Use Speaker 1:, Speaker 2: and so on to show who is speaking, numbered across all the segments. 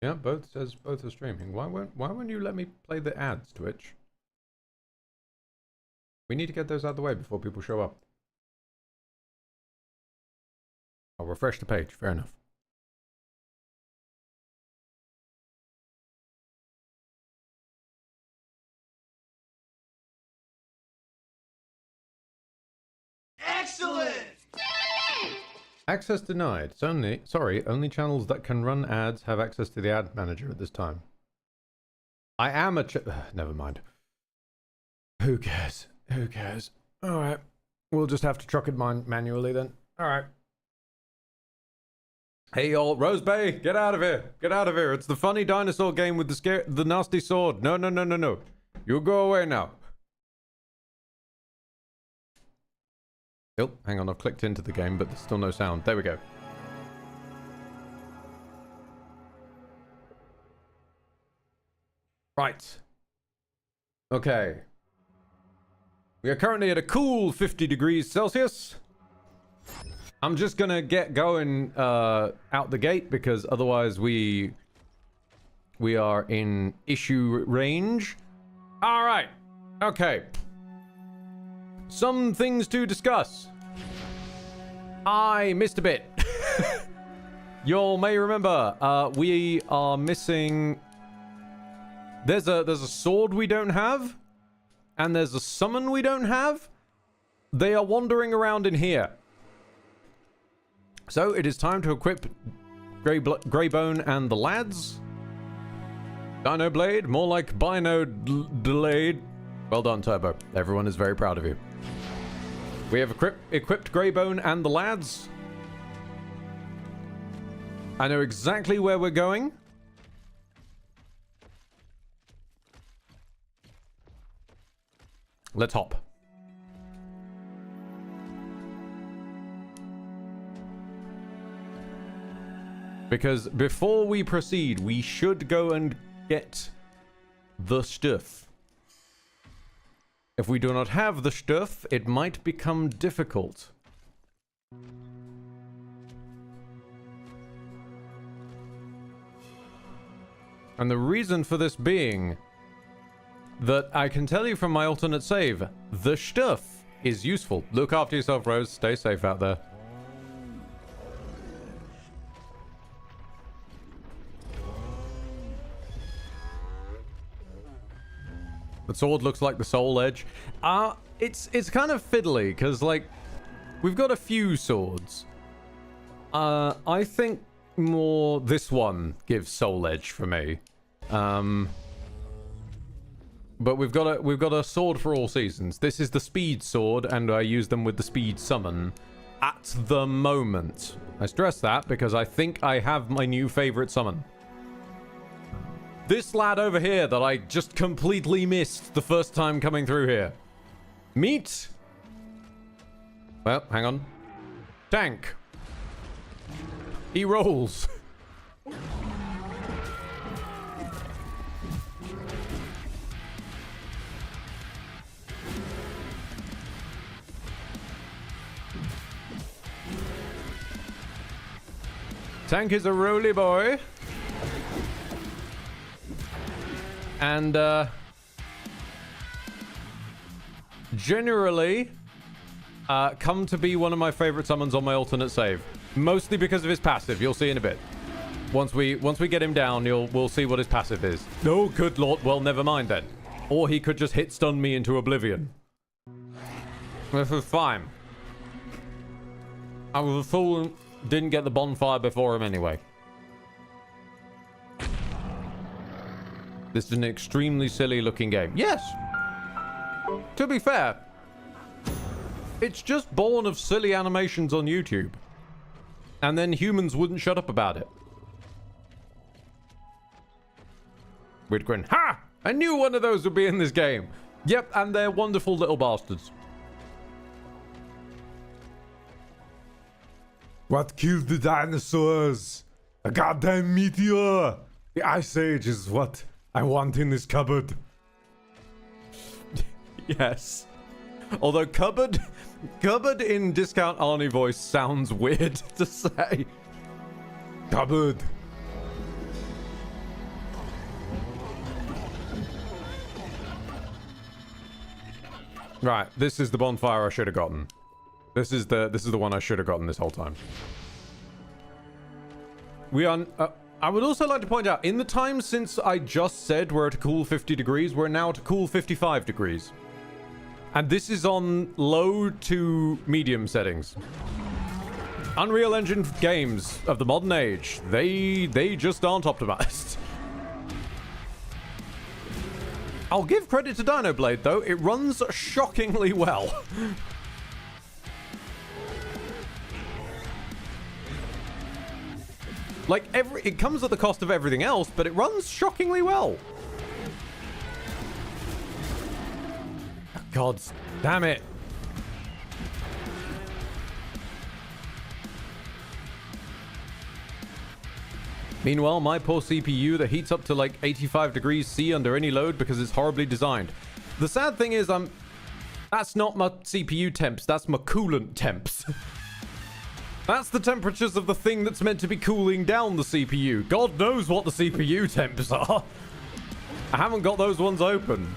Speaker 1: Yeah, both are streaming. Why won't you let me play the ads, Twitch? We need to get those out of the way before people show up. I'll refresh the page. Fair enough.
Speaker 2: Excellent!
Speaker 1: Access denied. It's only channels that can run ads have access to the ad manager at this time. I am a never mind. Who cares? Who cares? Alright. We'll just have to truck it manually then. Alright. Hey y'all, Rose Bay, get out of here. Get out of here. It's the funny dinosaur game with the nasty sword. No. You go away now. Oh, hang on, I've clicked into the game, but there's still no sound. There we go. Right. Okay. We are currently at a cool 50 degrees Celsius. I'm just gonna get going out the gate because otherwise we are in issue range. All right. Okay. Some things to discuss. I missed a bit. You may remember, we are missing... There's a sword we don't have, and there's a summon we don't have. They are wandering around in here. So it is time to equip Greybone and the lads. Dinoblade, more like Bino-delayed. Well done, Turbo. Everyone is very proud of you. We have equipped Greybone and the lads. I know exactly where we're going. Let's hop. Because before we proceed, we should go and get the stuff. If we do not have the stuff, it might become difficult. And the reason for this being that I can tell you from my alternate save, the stuff is useful. Look after yourself, Rose. Stay safe out there. The sword looks like the soul edge. It's kind of fiddly, because, like, we've got a few swords. I think more this one gives soul edge for me. But we've got a sword for all seasons. This is the speed sword, and I use them with the speed summon at the moment. I stress that because I think I have my new favorite summon. This lad over here that I just completely missed the first time coming through here. Meet. Well, hang on. Tank. He rolls. Tank is a roly boy. And, generally, come to be one of my favorite summons on my alternate save. Mostly because of his passive. You'll see in a bit. Once we get him down, we'll see what his passive is. Oh, good lord. Well, never mind then. Or he could just hit stun me into oblivion. This is fine. I was a fool and didn't get the bonfire before him anyway. This is an extremely silly looking game. Yes! To be fair, it's just born of silly animations on YouTube. And then humans wouldn't shut up about it. Weird grin. Ha! I knew one of those would be in this game. Yep, and they're wonderful little bastards.
Speaker 3: What killed the dinosaurs? A goddamn meteor! The Ice Age is what I want in this cupboard.
Speaker 1: Yes. Although cupboard in discount Arnie voice sounds weird to say.
Speaker 3: Cupboard.
Speaker 1: Right, this is the bonfire I should have gotten. This is the one I should have gotten this whole time. We are... I would also like to point out, in the time since I just said we're at a cool 50 degrees, we're now at a cool 55 degrees. And this is on low to medium settings. Unreal Engine games of the modern age, they just aren't optimized. I'll give credit to Dinoblade, though. It runs shockingly well. Like, it comes at the cost of everything else, but it runs shockingly well. God damn it. Meanwhile, my poor CPU that heats up to like 85 degrees C under any load because it's horribly designed. The sad thing is, that's not my CPU temps, that's my coolant temps. That's the temperatures of the thing that's meant to be cooling down the CPU. God knows what the CPU temps are. I haven't got those ones open.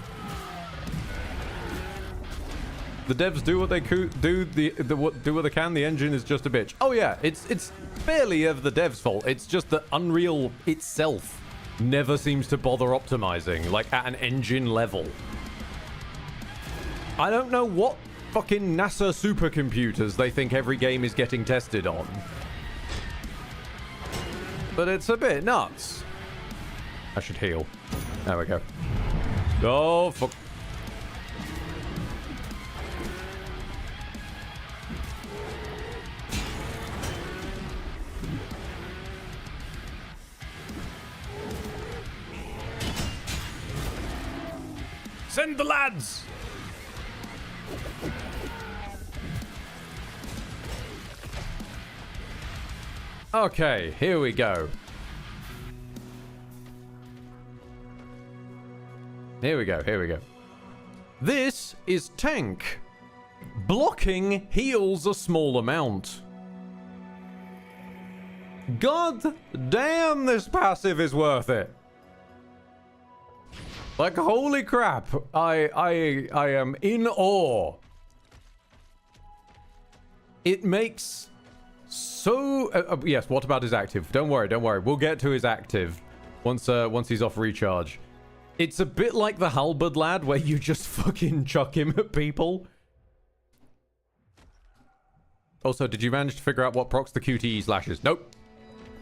Speaker 1: The devs do what they do what they can. The engine is just a bitch. Oh yeah, it's barely ever the devs' fault. It's just that Unreal itself never seems to bother optimizing, like at an engine level. I don't know what fucking NASA supercomputers they think every game is getting tested on, but it's a bit nuts. I should heal. There we go. Oh fuck. Send the lads! Okay, here we go. Here we go, here we go. This is tank. Blocking heals a small amount. God damn, this passive is worth it. Like, holy crap. I am in awe. It makes so... yes, what about his active? Don't worry, don't worry. We'll get to his active once he's off recharge. It's a bit like the halberd lad where you just fucking chuck him at people. Also, did you manage to figure out what procs the QTE slashes? Nope.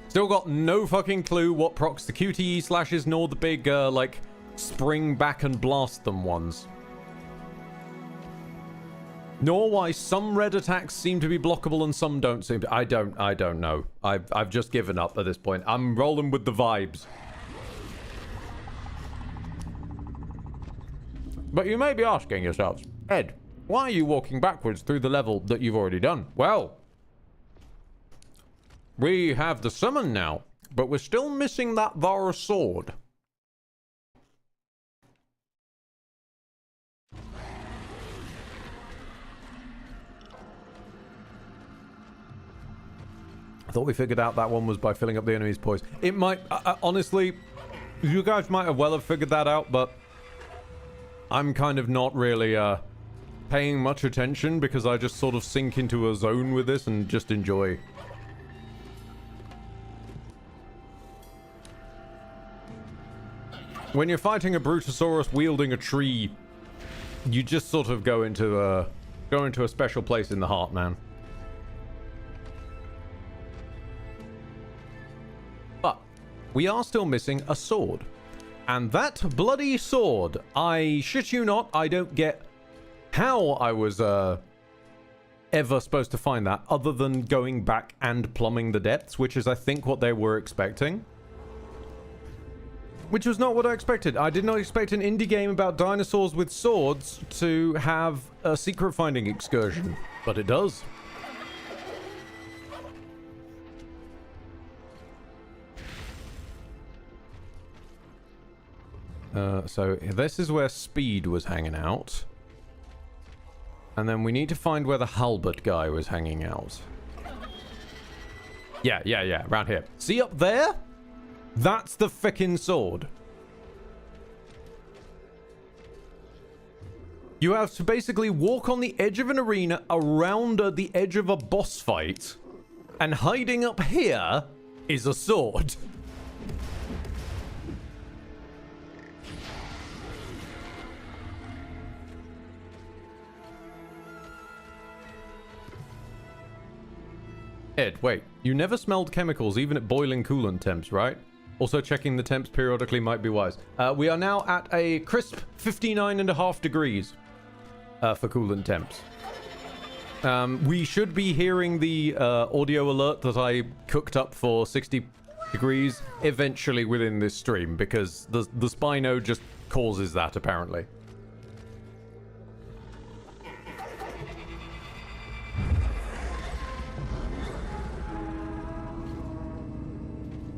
Speaker 1: Still got no fucking clue what procs the QTE slashes nor the big, like... spring back and blast them ones. Nor why some red attacks seem to be blockable and some don't seem to. I don't know. I've just given up at this point. I'm rolling with the vibes. But you may be asking yourselves, Ed, why are you walking backwards through the level that you've already done? Well, we have the summon now, but we're still missing that Var sword. I thought we figured out that one was by filling up the enemy's poise. It might... honestly, you guys might have figured that out, but... I'm kind of not really, paying much attention because I just sort of sink into a zone with this and just enjoy. When you're fighting a Brutosaurus wielding a tree, you just sort of go into a special place in the heart, man. But we are still missing a sword. And that bloody sword, I shit you not, I don't get how I was ever supposed to find that other than going back and plumbing the depths, which is I think what they were expecting. Which was not what I expected. I did not expect an indie game about dinosaurs with swords to have a secret finding excursion, but it does. So this is where Speed was hanging out. And then we need to find where the halberd guy was hanging out. Yeah, around here. See up there? That's the frickin' sword. You have to basically walk on the edge of an arena around the edge of a boss fight, and hiding up here is a sword. Ed, wait. You never smelled chemicals even at boiling coolant temps, right? Also checking the temps periodically might be wise. We are now at a crisp 59.5 degrees for coolant temps. We should be hearing the audio alert that I cooked up for 60 degrees eventually within this stream, because the Spino just causes that, apparently.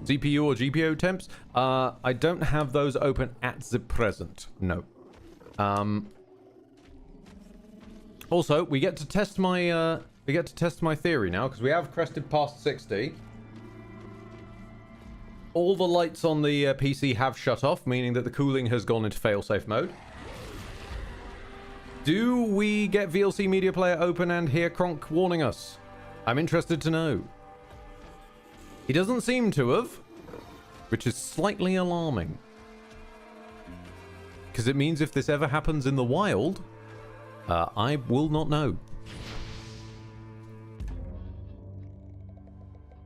Speaker 1: CPU or GPU temps? I don't have those open at the present. No. Also, we get to test my theory now, because we have crested past 60. All the lights on the PC have shut off, meaning that the cooling has gone into failsafe mode. Do we get VLC Media Player open and hear Kronk warning us? I'm interested to know. He doesn't seem to have, which is slightly alarming. Because it means if this ever happens in the wild, I will not know.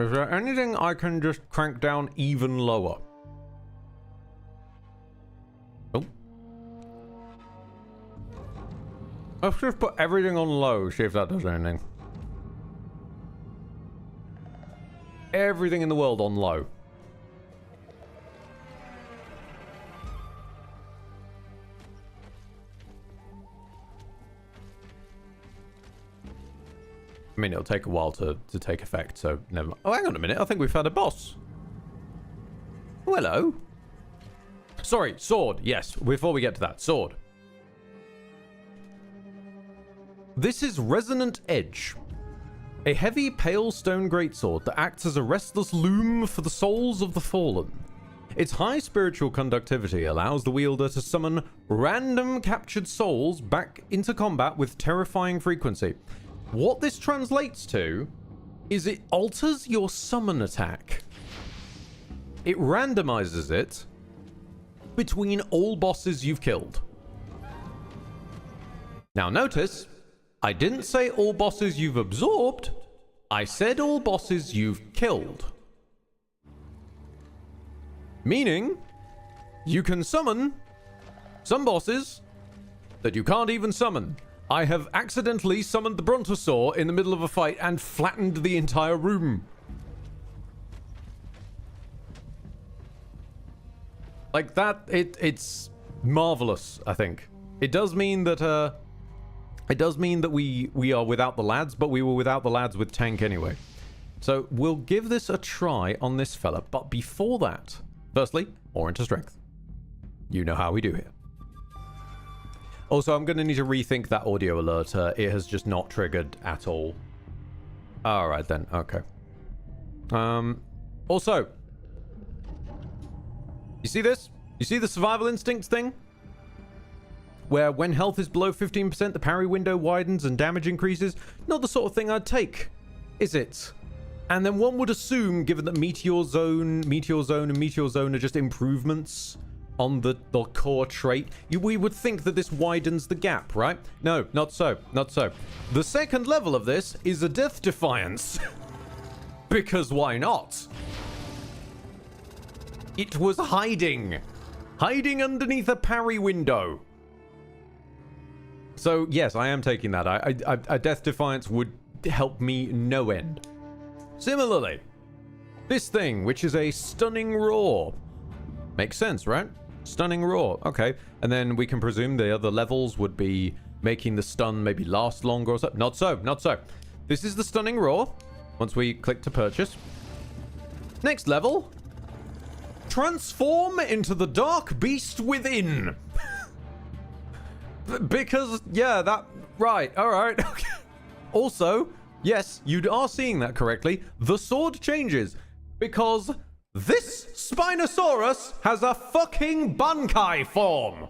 Speaker 1: Is there anything I can just crank down even lower? Oh. Let's just put everything on low, see if that does anything. Everything in the world on low. I mean, it'll take a while to take effect, so never mind. Oh, hang on a minute. I think we've had a boss. Oh, hello. Sorry, sword. Yes, before we get to that. Sword. This is Resonant Edge. A heavy, pale stone greatsword that acts as a restless loom for the souls of the fallen. Its high spiritual conductivity allows the wielder to summon random captured souls back into combat with terrifying frequency. What this translates to is it alters your summon attack. It randomizes it between all bosses you've killed. Now notice, I didn't say all bosses you've absorbed, I said all bosses you've killed. Meaning, you can summon some bosses that you can't even summon. I have accidentally summoned the Brontosaur in the middle of a fight and flattened the entire room. Like that, it's marvelous, I think. It does mean that we are without the lads, but we were without the lads with tank anyway. So we'll give this a try on this fella, but before that, firstly, more into strength. You know how we do here. Also, I'm going to need to rethink that audio alert. It has just not triggered at all. Alright then, okay. Also, you see this? You see the survival instincts thing? Where when health is below 15%, the parry window widens and damage increases? Not the sort of thing I'd take, is it? And then one would assume, given that Meteor Zone, and Meteor Zone are just improvements on the core trait, we would think that this widens the gap, right? No, not so, not so. The second level of this is a Death Defiance. Because why not? It was hiding underneath a parry window. So yes, I am taking that. A Death Defiance would help me no end. Similarly, this thing, which is a Stunning Roar. Makes sense, right? Stunning Roar, okay. And then we can presume the other levels would be making the stun maybe last longer or so. Not so, not so. This is the Stunning Roar, once we click to purchase. Next level. Transform into the Dark Beast Within. Because, yeah, that... Right, alright. Okay. Also, yes, you are seeing that correctly. The sword changes. Because this Spinosaurus has a fucking Bankai form.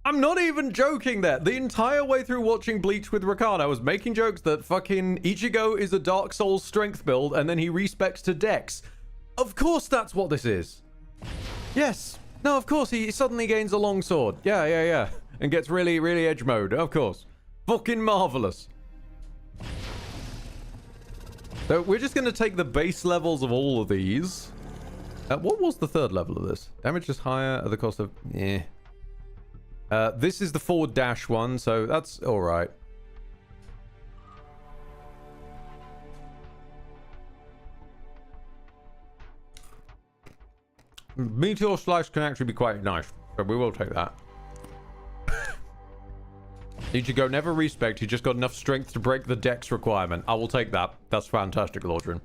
Speaker 1: I'm not even joking there. The entire way through watching Bleach with Rakan, I was making jokes that fucking Ichigo is a Dark Souls strength build and then he respecs to Dex. Of course that's what this is. Yes. No, of course he suddenly gains a long sword. Yeah. And gets really, really edge mode. Of course. Fucking marvelous. So we're just going to take the base levels of all of these. What was the third level of this? Damage is higher at the cost of... Eh. This is the forward dash one, so that's alright. Meteor Slice can actually be quite nice, but we will take that. Ichigo never respect, he just got enough strength to break the dex requirement. I will take that. That's fantastic, Lordrin.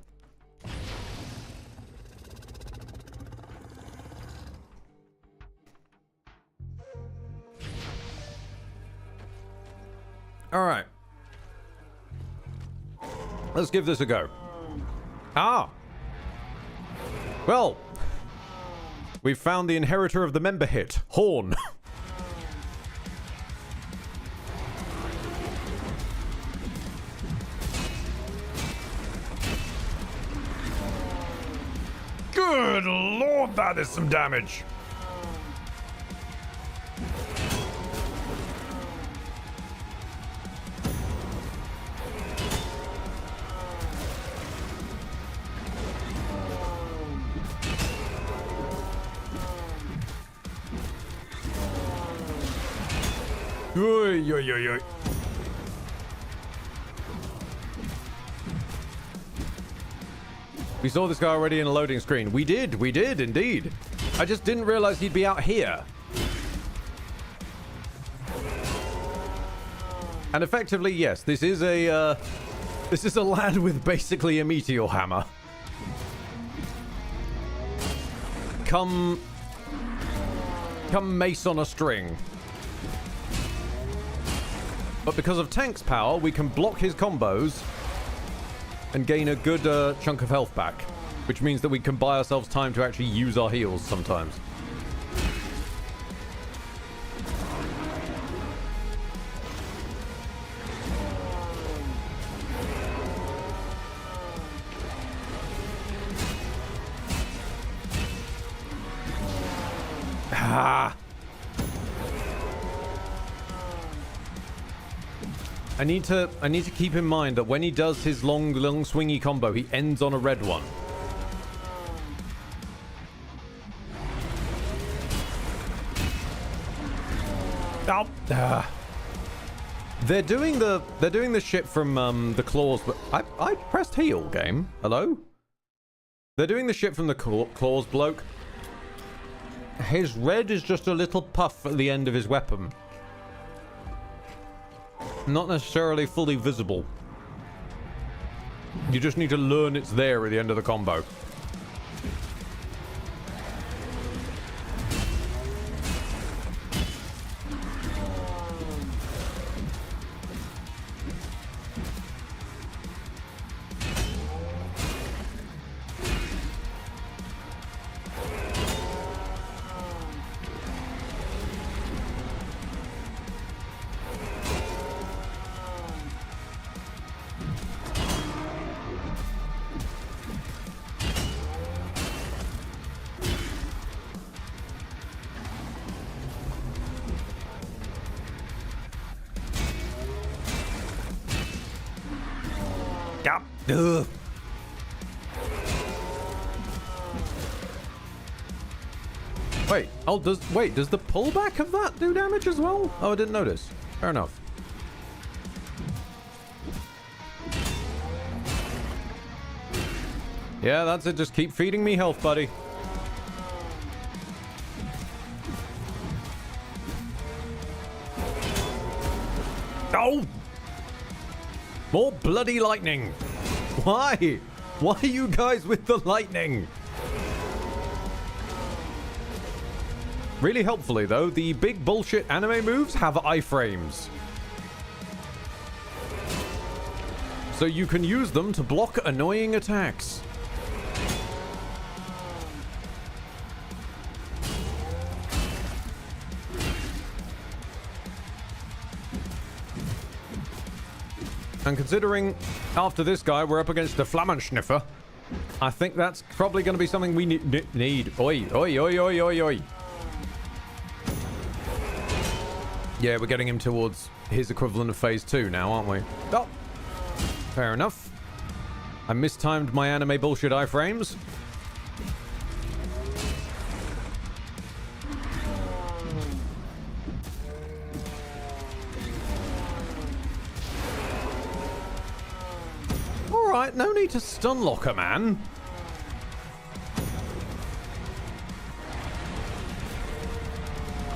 Speaker 1: Alright. Let's give this a go. Ah! Well, we've found the inheritor of the member hit, Horn.
Speaker 3: Good lord, that is some damage. Oy, oy, oy, oy.
Speaker 1: We saw this guy already in a loading screen. We did indeed. I just didn't realize he'd be out here. And effectively, yes, this is a lad with basically a meteor hammer. Come mace on a string. But because of Tank's power, we can block his combos and gain a good chunk of health back, which means that we can buy ourselves time to actually use our heals sometimes. Ah! I need to keep in mind that when he does his long swingy combo, he ends on a red one. Oh. Ah. They're doing the shit from the claws, but I pressed heal, game. Hello? They're doing the shit from the claws bloke. His red is just a little puff at the end of his weapon. Not necessarily fully visible. You just need to learn it's there at the end of the combo. Ugh. Wait, does the pullback of that do damage as well? Oh, I didn't notice. Fair enough. Yeah, that's it. Just keep feeding me health, buddy. Oh! More bloody lightning. Why? Why are you guys with the lightning? Really helpfully, though, the big bullshit anime moves have iframes. So you can use them to block annoying attacks. And considering after this guy we're up against the Flammenschniffer, I think that's probably going to be something we need. Oi, oi, oi, oi, oi, oi. Yeah, we're getting him towards his equivalent of phase 2 now, aren't we? Oh, fair enough. I mistimed my anime bullshit iframes. Alright, no need to stun lock a man.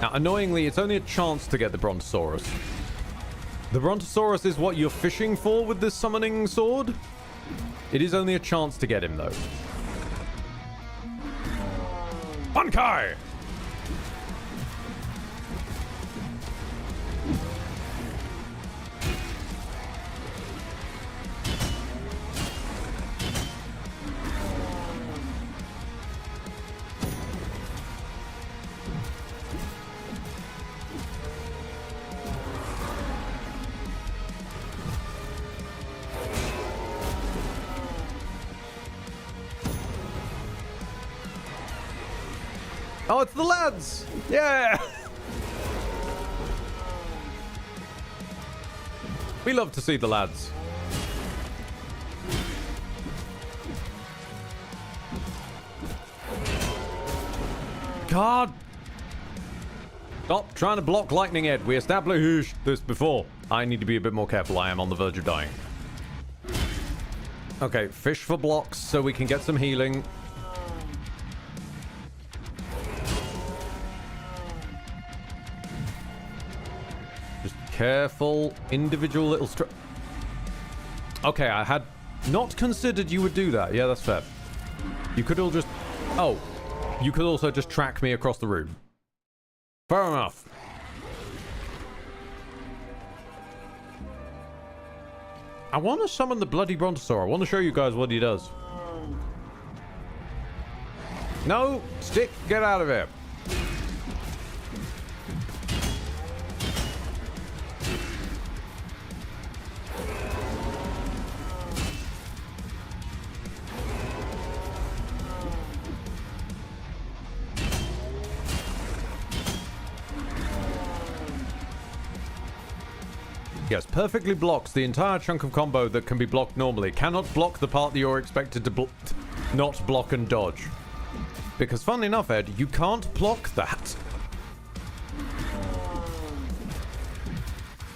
Speaker 1: Now, annoyingly, it's only a chance to get the Brontosaurus. The Brontosaurus is what you're fishing for with this summoning sword. It is only a chance to get him, though. Bankai! Oh, it's the lads! Yeah! We love to see the lads. God! Stop trying to block Lightning Ed. We established this before. I need to be a bit more careful. I am on the verge of dying. Okay, fish for blocks so we can get some healing. Careful, individual little Okay, I had not considered you would do that. Yeah, that's fair. You could all just... Oh, you could also just track me across the room. Fair enough. I want to summon the bloody Brontosaur. I want to show you guys what he does. No, stick, get out of here. Yes, perfectly blocks the entire chunk of combo that can be blocked normally. Cannot block the part that you're expected to not block and dodge. Because funnily enough, Ed, you can't block that.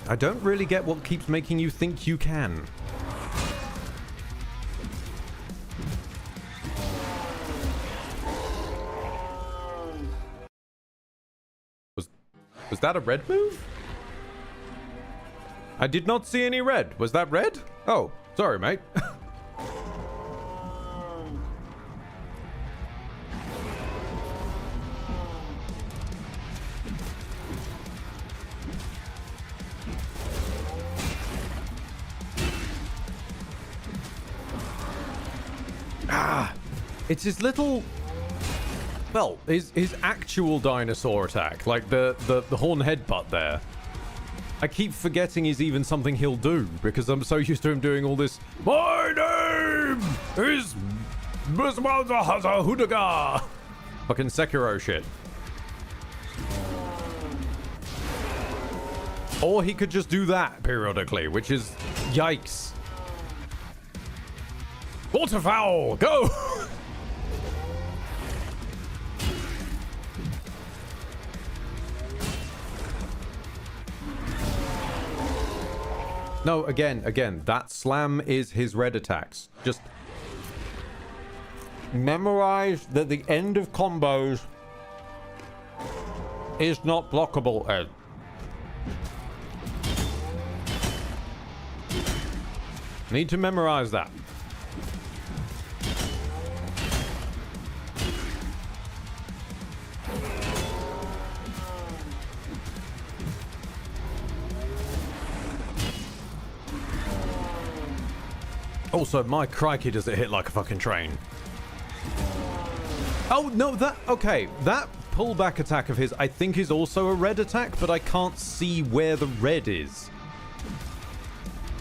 Speaker 1: I don't really get what keeps making you think you can. Was that a red move? I did not see any red. Was that red? Oh, sorry, mate. It's his little... Well, his actual dinosaur attack. Like the horn headbutt there. I keep forgetting he's even something he'll do because I'm so used to him doing all this. My name is Hudaga. Fucking Sekiro shit. Or he could just do that periodically, which is yikes. Waterfowl, go! No, again, that slam is his red attacks. Just memorize that the end of combos is not blockable, Ed. Need to memorize that. Also, my crikey, does it hit like a fucking train. Oh, no, okay, that pullback attack of his, I think, is also a red attack, but I can't see where the red is.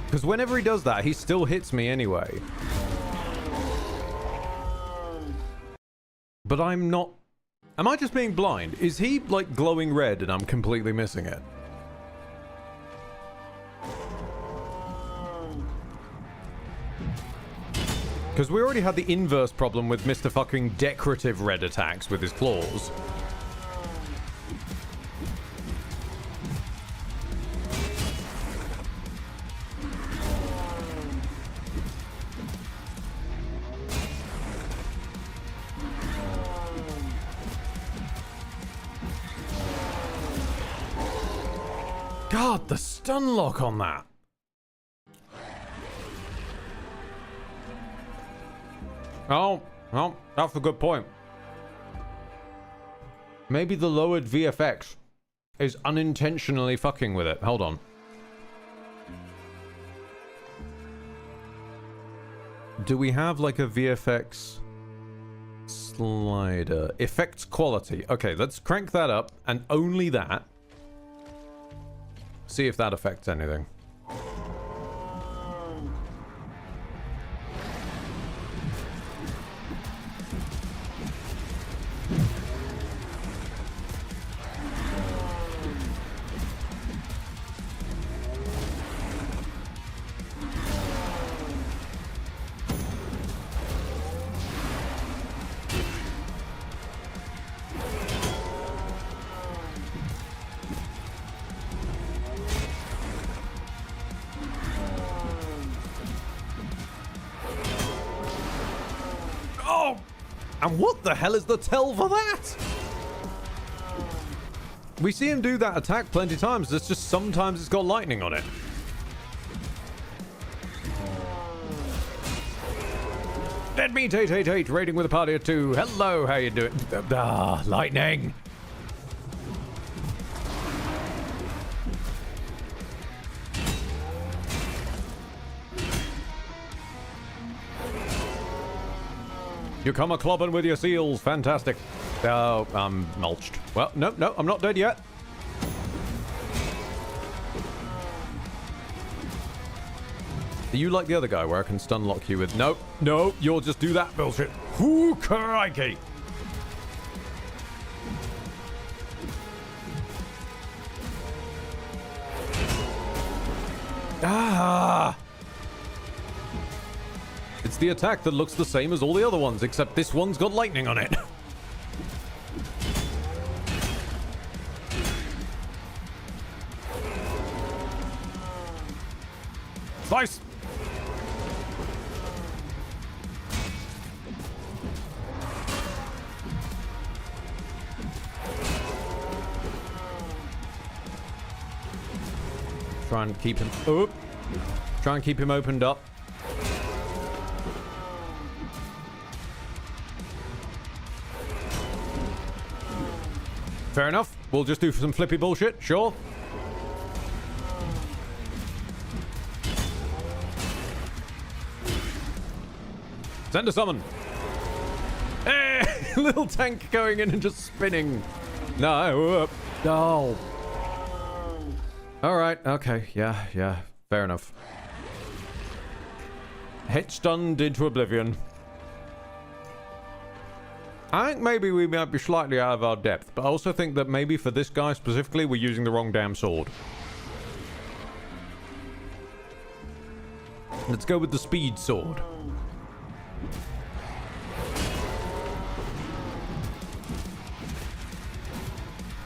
Speaker 1: Because whenever he does that, he still hits me anyway. But I'm not... Am I just being blind? Is he, like, glowing red and I'm completely missing it? Because we already had the inverse problem with Mr. fucking decorative red attacks with his claws. God, the stun lock on that. Oh, well, that's a good point. Maybe the lowered VFX is unintentionally fucking with it. Hold on. Do we have like a VFX slider? Effects quality. Okay, let's crank that up and only that. See if that affects anything. And what the hell is the tell for that? We see him do that attack plenty of times. It's just sometimes it's got lightning on it. Dead Meat 888 raiding with a party of 2. Hello, how you doing? Lightning. You come a-clobbing with your seals. Fantastic. Oh, I'm mulched. Well, no, I'm not dead yet. Are you like the other guy where I can stun lock you with... No, you'll just do that bullshit. Ooh, crikey. Ah! It's the attack that looks the same as all the other ones, except this one's got lightning on it. Slice! Try and keep him... Oh! Try and keep him opened up. Fair enough. We'll just do some flippy bullshit. Sure. Send a summon. Hey! Little tank going in and just spinning. No. No. Alright. Okay. Yeah. Fair enough. Hit stunned into oblivion. I think maybe we might be slightly out of our depth, but I also think that maybe for this guy specifically, we're using the wrong damn sword. Let's go with the speed sword.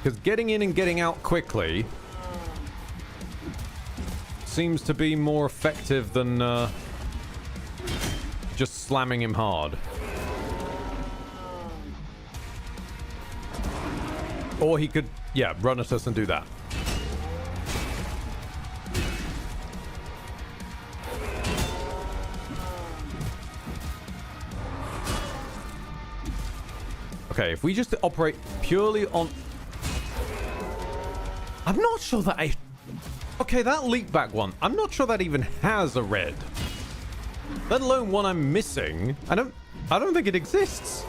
Speaker 1: Because getting in and getting out quickly seems to be more effective than just slamming him hard. Or he could, yeah, run at us and do that. Okay, if we just operate purely on... I'm not sure that I... Okay, that leap back one. I'm not sure that even has a red. let alone one I'm missing. I don't think it exists.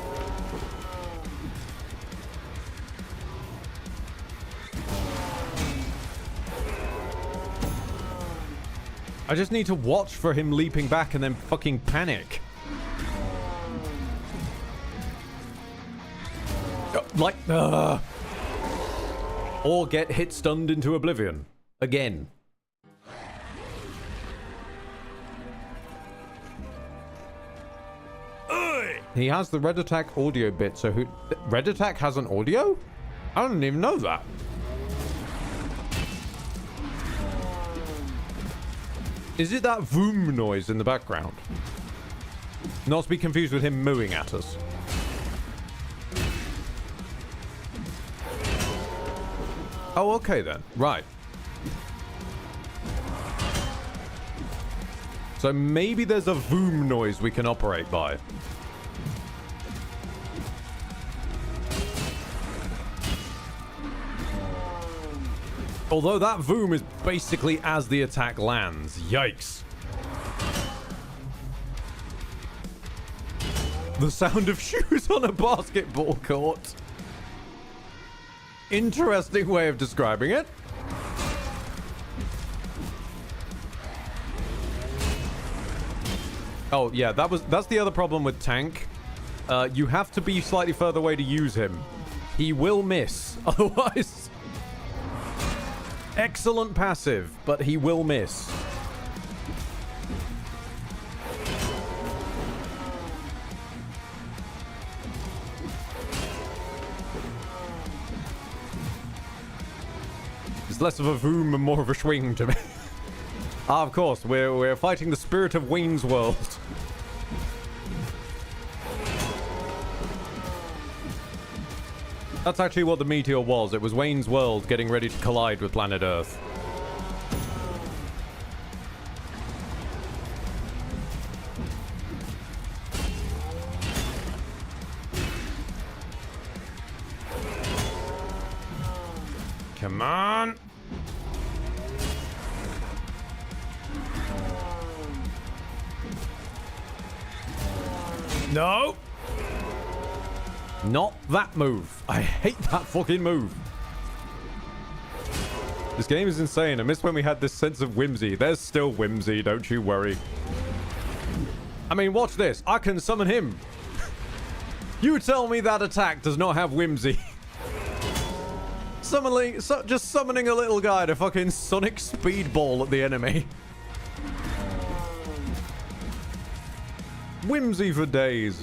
Speaker 1: I just need to watch for him leaping back and then fucking panic. Like, or get hit stunned into oblivion. Again. He has the red attack audio bit, so who... Red attack has an audio? I didn't even know that. Is it that vroom noise in the background? Not to be confused with him mooing at us. Oh, okay then. Right. So maybe there's a vroom noise we can operate by. Although that vroom is basically as the attack lands. Yikes. The sound of shoes on a basketball court. Interesting way of describing it. Oh, yeah, that's the other problem with tank. You have to be slightly further away to use him. He will miss. Otherwise... Excellent passive, but he will miss. It's less of a vroom and more of a swing to me. Ah, of course, we're fighting the spirit of Wayne's World. That's actually what the meteor was. It was Wayne's World getting ready to collide with planet Earth. Come on. No. Not that move. I hate that fucking move. This game is insane. I miss when we had this sense of whimsy. There's still whimsy, don't you worry. I mean, watch this. I can summon him. You tell me that attack does not have whimsy. Just summoning a little guy to fucking sonic speedball at the enemy. Whimsy for days.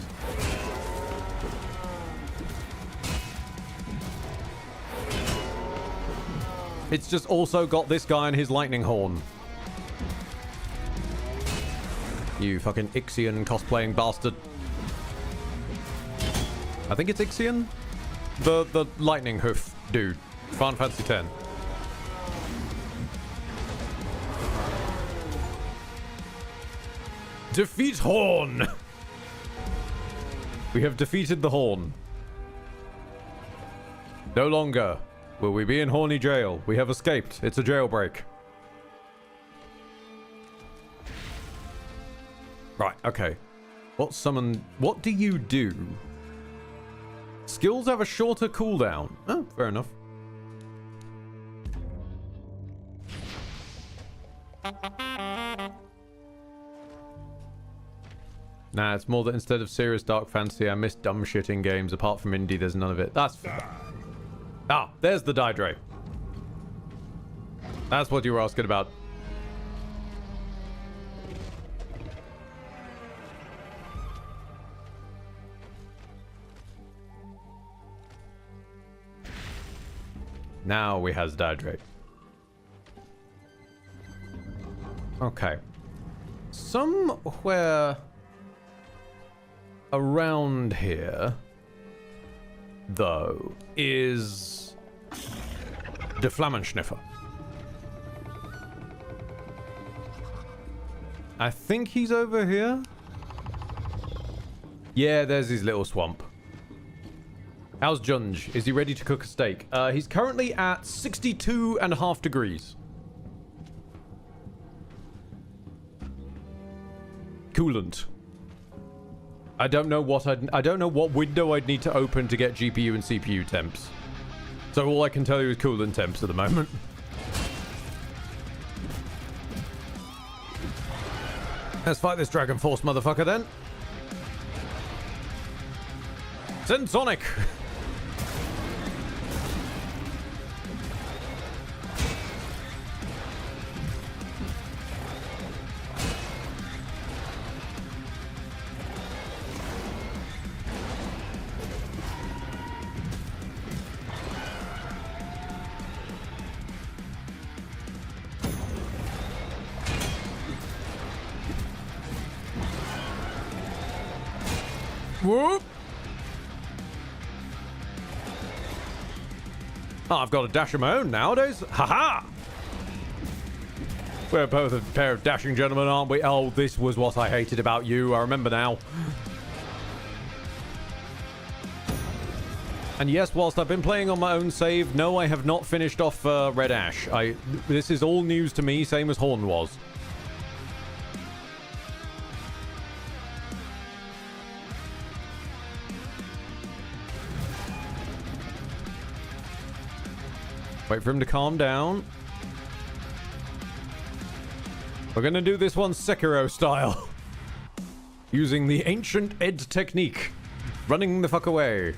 Speaker 1: It's just also got this guy and his lightning horn. You fucking Ixion cosplaying bastard. I think it's Ixion? The lightning hoof dude. Final Fantasy X. Defeat Horn! We have defeated the Horn. No longer will we be in Horny Jail. We have escaped. It's a jailbreak. Right, okay. What do you do? Skills have a shorter cooldown. Oh, fair enough. Nah, it's more that instead of serious dark fantasy, I miss dumb shit in games. Apart from indie, there's none of it. That's fair. Ah, there's the Daedre. That's what you were asking about. Now we has Daedre. Okay. Somewhere around here, though, is the Flammenschniffer. I think he's over here. Yeah, there's his little swamp. How's Junge? Is he ready to cook a steak? He's currently at 62.5 degrees. coolant. I don't know what window I'd need to open to get GPU and CPU temps. So all I can tell you is coolant temps at the moment. Let's fight this Dragon Force motherfucker then. Send Sonic! Whoop! Oh, I've got a dash of my own nowadays. Haha! We're both a pair of dashing gentlemen, aren't we? Oh, this was what I hated about you. I remember now. And yes, whilst I've been playing on my own save, no, I have not finished off Red Ash. This is all news to me, same as Horn was. Wait for him to calm down. We're gonna do this one Sekiro style. Using the ancient Ed technique. Running the fuck away.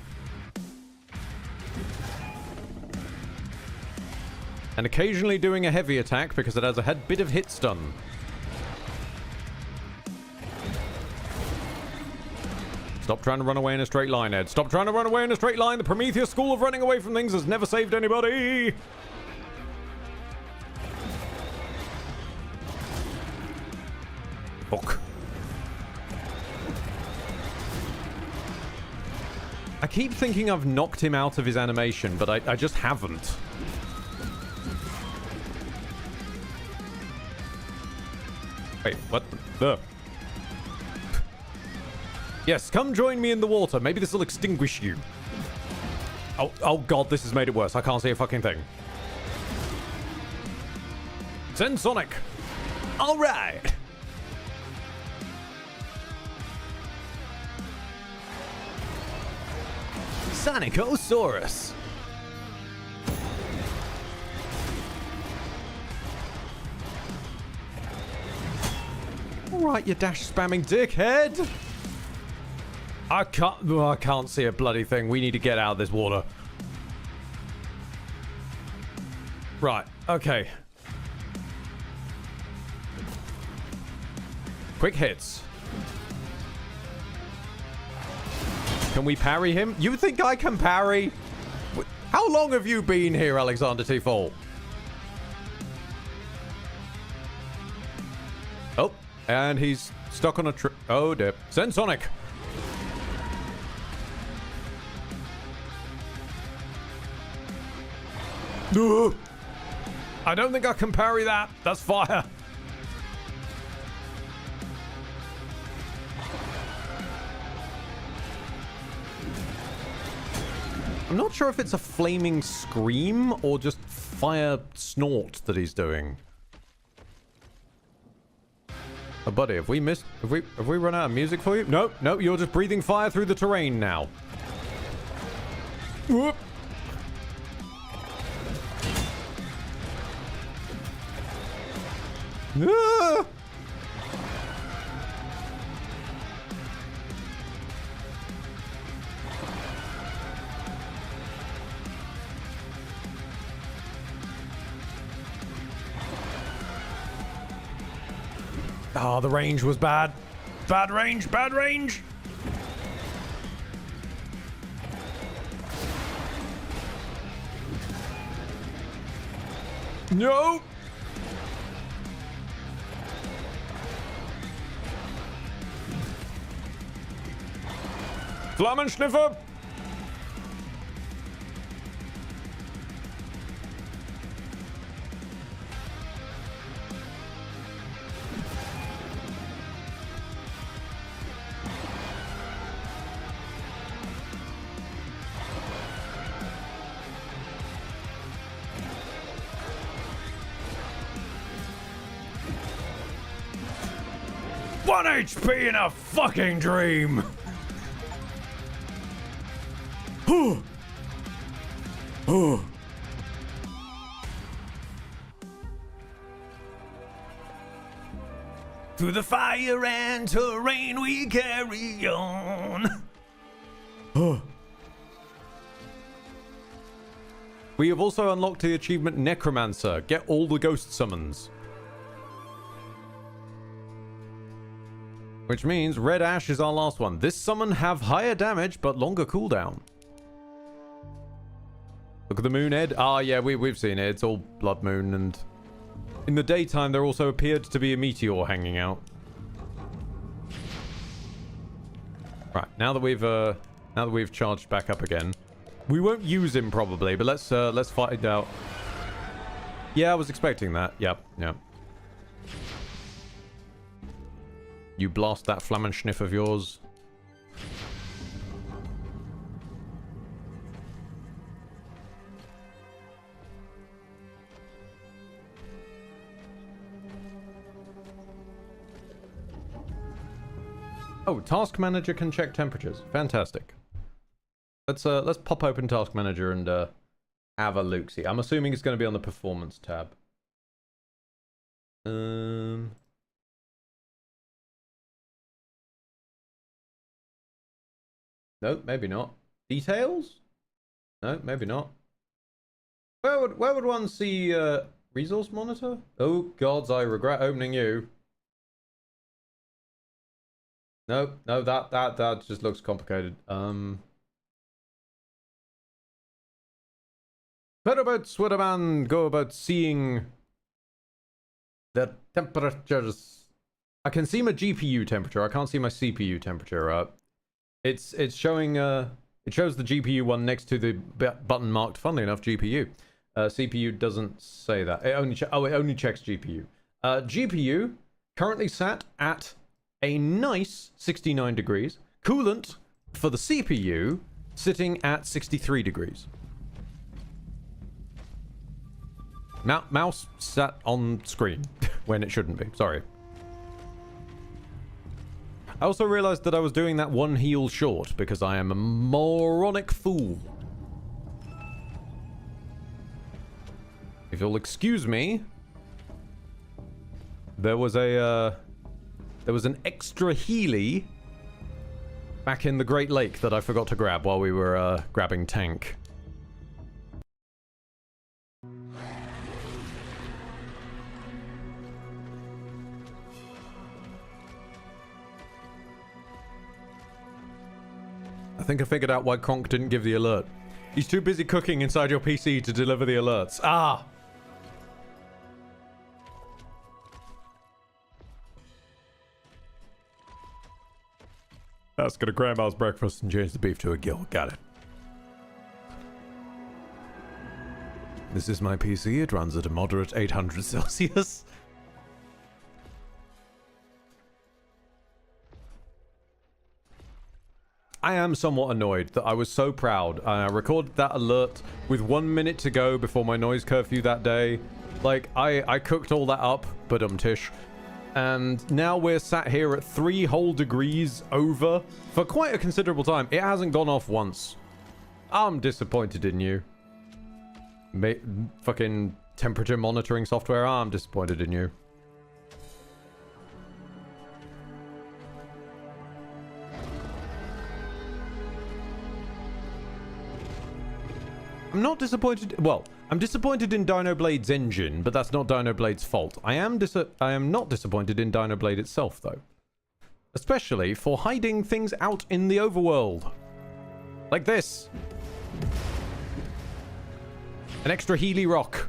Speaker 1: And occasionally doing a heavy attack because it has a bit of hit stun. Stop trying to run away in a straight line, Ed. Stop trying to run away in a straight line. The Prometheus school of running away from things has never saved anybody. Fuck. I keep thinking I've knocked him out of his animation, but I just haven't. Wait, what the? Yes, come join me in the water. Maybe this will extinguish you. Oh god, this has made it worse. I can't see a fucking thing. Send Sonic. All right. Sonicosaurus. All right, you dash spamming dickhead. I can't see a bloody thing. We need to get out of this water. Right, okay. Quick hits. Can we parry him? You think I can parry? How long have you been here, Alexander T. Fall? Oh, and he's stuck on a tree. Oh, dear. Send Sonic. I don't think I can parry that. That's fire. I'm not sure if it's a flaming scream or just fire snort that he's doing. Oh, buddy, have we run out of music for you? No, you're just breathing fire through the terrain now. Whoop. Ah! Oh, the range was bad. Bad range, bad range. No. Flammenschniffer! 1 HP in a fucking dream! Through the fire and terrain we carry on. We have also unlocked the achievement Necromancer. Get all the ghost summons. Which means Red Ash is our last one. This summon have higher damage but longer cooldown. Look at the moon, Ed. Ah, yeah, we've seen it. It's all blood moon, and in the daytime there also appeared to be a meteor hanging out. Right, now that we've charged back up again, we won't use him probably, but let's find out. Yeah, I was expecting that. Yep. You blast that Flammenschniff of yours. Oh, Task Manager can check temperatures. Fantastic. Let's pop open Task Manager and have a look-see. I'm assuming it's going to be on the Performance tab. No, maybe not. Details? No, maybe not. Where would one see resource monitor? Oh gods, I regret opening you. No, that just looks complicated. Whereabouts would a man go about seeing the temperatures? I can see my GPU temperature. I can't see my CPU temperature. It's showing. It shows the GPU one next to the button marked. Funnily enough, GPU. CPU doesn't say that. It only it only checks GPU. GPU currently sat at a nice 69 degrees. Coolant for the CPU sitting at 63 degrees. Mouse sat on screen when it shouldn't be. Sorry. I also realized that I was doing that one heal short because I am a moronic fool. If you'll excuse me, there was an extra Healy back in the Great Lake that I forgot to grab while we were grabbing tank. I think I figured out why Kronk didn't give the alert. He's too busy cooking inside your PC to deliver the alerts. Ah! That's gonna grandma's breakfast and change the beef to a gill. Got it. This is my PC. It runs at a moderate 800 Celsius. I am somewhat annoyed that I was so proud. I recorded that alert with 1 minute to go before my noise curfew that day. Like, I cooked all that up, tish. And now we're sat here at 3 whole degrees over for quite a considerable time. It hasn't gone off once. I'm disappointed in you. Fucking temperature monitoring software, I'm disappointed in you. I'm not disappointed. Well, I'm disappointed in Dinoblade's engine, but that's not Dinoblade's fault. I am not disappointed in Dinoblade itself, though. Especially for hiding things out in the overworld. Like this. An extra Healy rock.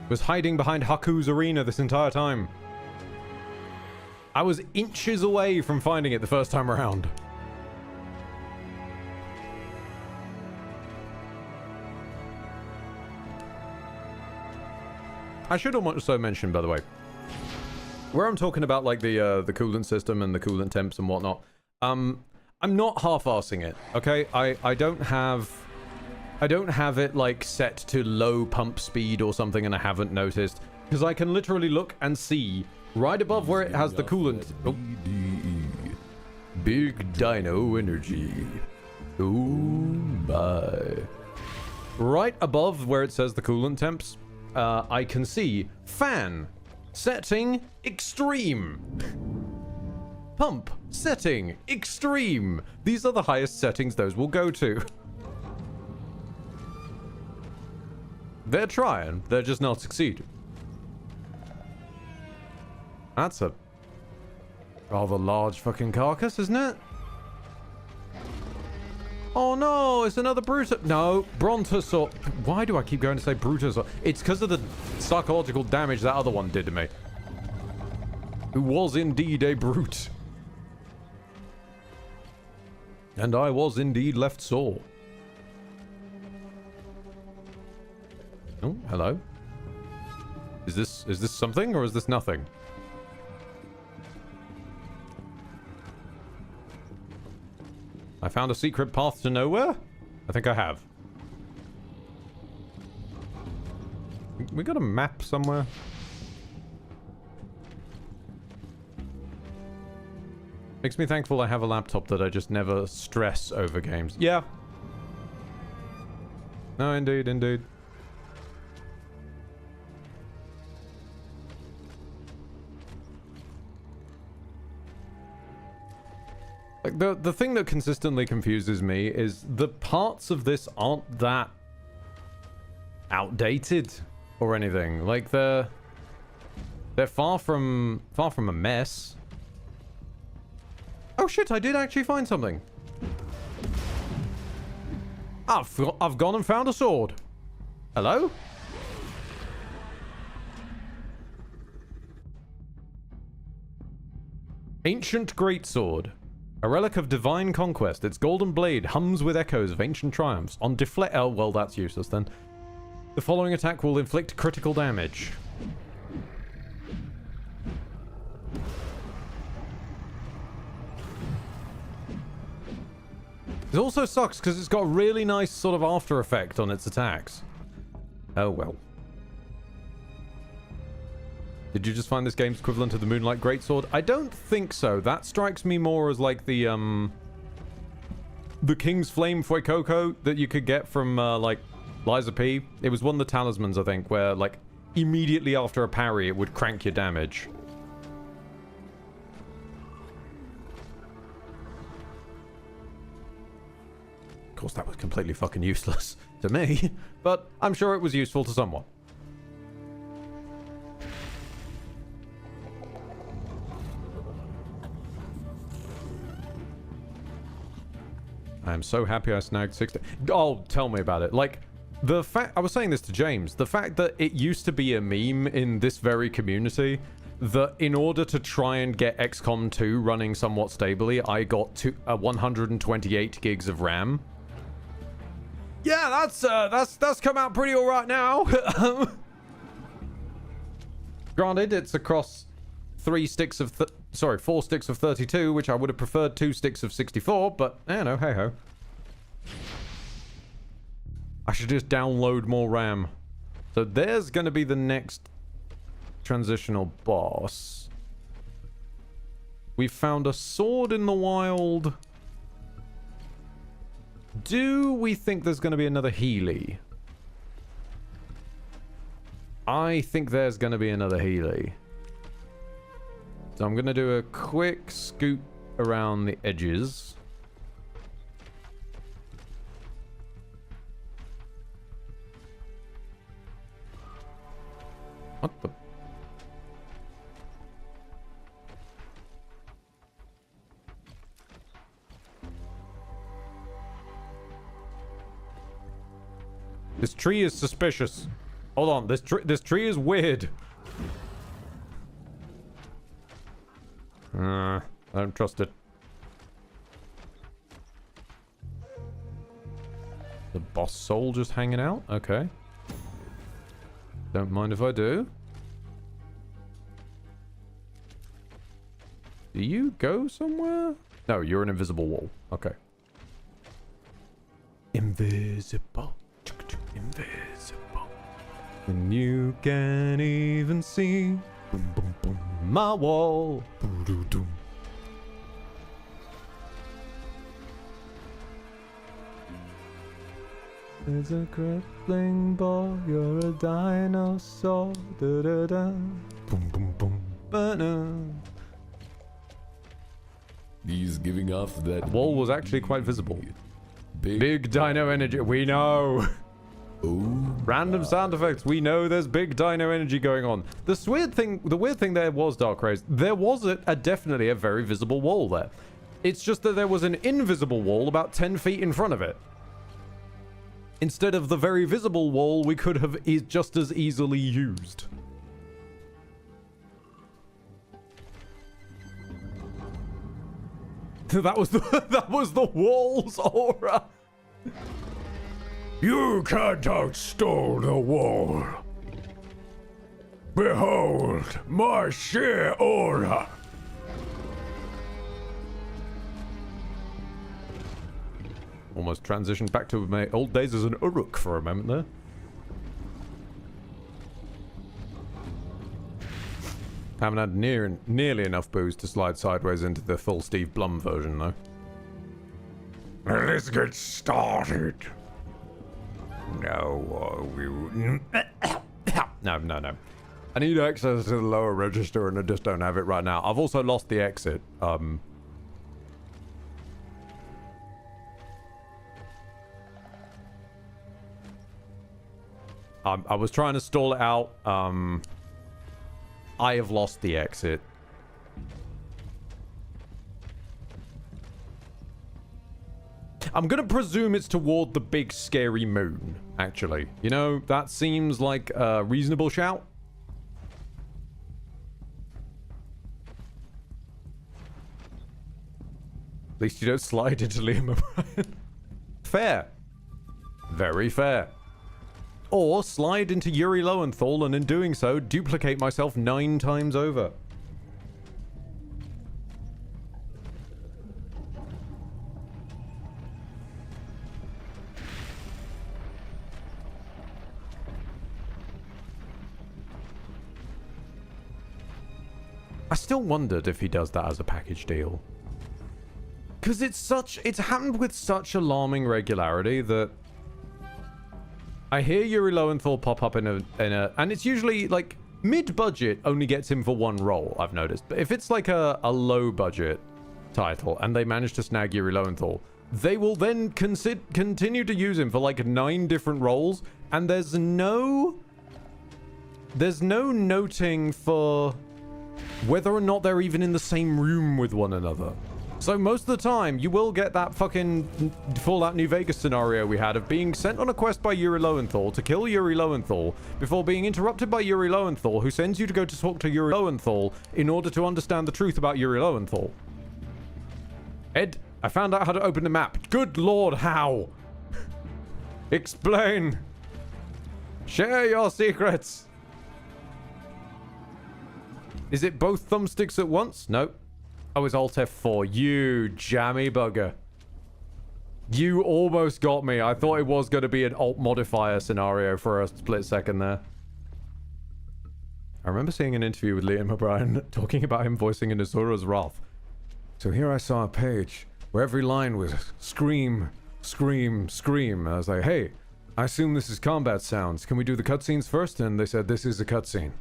Speaker 1: Was hiding behind Haku's arena this entire time. I was inches away from finding it the first time around. I should also mention, by the way, where I'm talking about like the coolant system and the coolant temps and whatnot, I'm not half-arsing it, okay? I don't have it like set to low pump speed or something, and I haven't noticed. Because I can literally look and see right above where it has the coolant. Oh. Big Dino Energy. Oh my. Right above where it says the coolant temps, I can see fan setting extreme. Pump setting extreme. These are the highest settings those will go to. They're trying, they're just not succeeding. That's a rather large fucking carcass, isn't it? Oh no, it's another Brutus. No, Brontosaur. Why do I keep going to say Brutosaur? It's because of the psychological damage that other one did to me. Who was indeed a brute. And I was indeed left sore. Oh, hello. Is this something or is this nothing? I found a secret path to nowhere? I think I have. We got a map somewhere? Makes me thankful I have a laptop that I just never stress over games. Yeah. No, indeed, indeed. Like, the thing that consistently confuses me is the parts of this aren't that outdated or anything. Like, they're far from a mess. Oh shit, I did actually find something. I've gone and found a sword. Hello? Ancient greatsword. A relic of divine conquest, its golden blade hums with echoes of ancient triumphs. On deflect... Oh, well, that's useless then. The following attack will inflict critical damage. It also sucks because it's got a really nice sort of after effect on its attacks. Oh, well. Did you just find this game's equivalent to the Moonlight Greatsword? I don't think so. That strikes me more as like the King's Flame Fuecoco that you could get from, like, Liza P. It was one of the talismans, I think, where, like, immediately after a parry, it would crank your damage. Of course, that was completely fucking useless to me, but I'm sure it was useful to someone. I'm so happy I snagged 60. Oh, tell me about it. Like, the fact... I was saying this to James. The fact that it used to be a meme in this very community that in order to try and get XCOM 2 running somewhat stably, I got to 128 gigs of RAM. Yeah, that's come out pretty all right now. Granted, it's across 4 sticks of 32, which I would have preferred 2 sticks of 64, but, you know, hey-ho. I should just download more RAM. So there's going to be the next transitional boss. We found a sword in the wild. Do we think there's going to be another Healy? I think there's going to be another Healy. So I'm going to do a quick scoot around the edges. What the... This tree is suspicious. Hold on, this tree is weird. I don't trust it. The boss soul just hanging out? Okay. Don't mind if I do. Do you go somewhere? No, you're an invisible wall. Okay. Invisible. Invisible. And you can't even see boom, boom, boom, my wall. Boom-doo-doo. There's a crippling ball, you're a dinosaur. Da-da-da. Boom, boom, boom. Ba-na.
Speaker 4: He's giving off that...
Speaker 1: The wall was actually quite visible.
Speaker 4: Big...
Speaker 1: Big dino energy, we know.
Speaker 4: Oh.
Speaker 1: Random sound effects, we know there's big dino energy going on. The weird thing there was, Dark Rays, there was definitely a very visible wall there. It's just that there was an invisible wall about 10 feet in front of it. Instead of the very visible wall we could have just as easily used. That was the wall's aura.
Speaker 3: You can't outstall the wall. Behold my sheer aura.
Speaker 1: Almost transitioned back to my old days as an Uruk for a moment there. Haven't had nearly enough booze to slide sideways into the full Steve Blum version, though.
Speaker 3: Let's get started. No,
Speaker 1: No. I need access to the lower register and I just don't have it right now. I've also lost the exit. I was trying to stall it out. I have lost the exit. I'm gonna presume it's toward the big scary moon, actually. You know, that seems like a reasonable shout. At least you don't slide into Liam O'Brien. Fair. Very fair. Or slide into Yuri Lowenthal and in doing so, duplicate myself 9 times over. I still wondered if he does that as a package deal. Because it's happened with such alarming regularity that I hear Yuri Lowenthal pop up in a, and it's usually like mid-budget only gets him for 1 role, I've noticed. But if it's like a low-budget title and they manage to snag Yuri Lowenthal, they will then continue to use him for like 9 different roles, and there's no noting for whether or not they're even in the same room with one another. So most of the time, you will get that fucking Fallout New Vegas scenario we had of being sent on a quest by Yuri Lowenthal to kill Yuri Lowenthal before being interrupted by Yuri Lowenthal, who sends you to go to talk to Yuri Lowenthal in order to understand the truth about Yuri Lowenthal. Ed, I found out how to open the map. Good lord, how? Explain. Share your secrets. Is it both thumbsticks at once? Nope. Oh, it's Alt F4. You jammy bugger. You almost got me. I thought it was going to be an alt modifier scenario for a split second there. I remember seeing an interview with Liam O'Brien talking about him voicing in Azura's Wrath. So here I saw a page where every line was scream, scream, scream. And I was like, hey, I assume this is combat sounds. Can we do the cutscenes first? And they said, this is a cutscene.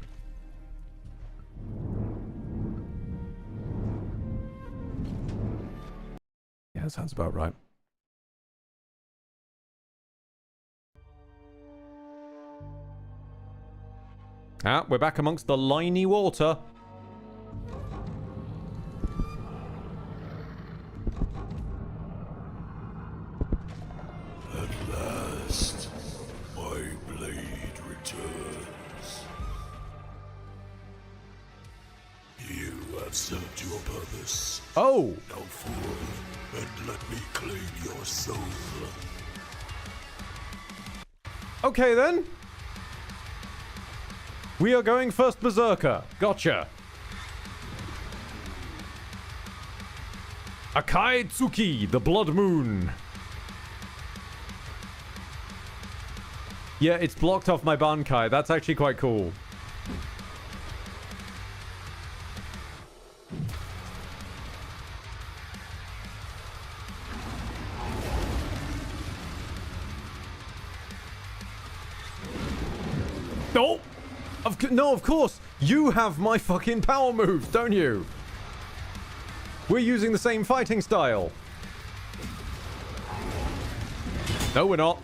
Speaker 1: Yeah, that sounds about right. Ah, we're back amongst the liney water.
Speaker 4: At last, my blade returns. You have served your purpose.
Speaker 1: Oh!
Speaker 4: Now forth and let me claim your soul.
Speaker 1: Okay then. We are going first Berserker. Gotcha. Akai Tsuki, the Blood Moon. Yeah, it's blocked off my Bankai. That's actually quite cool. No! No, of course! You have my fucking power moves, don't you? We're using the same fighting style. No, we're not.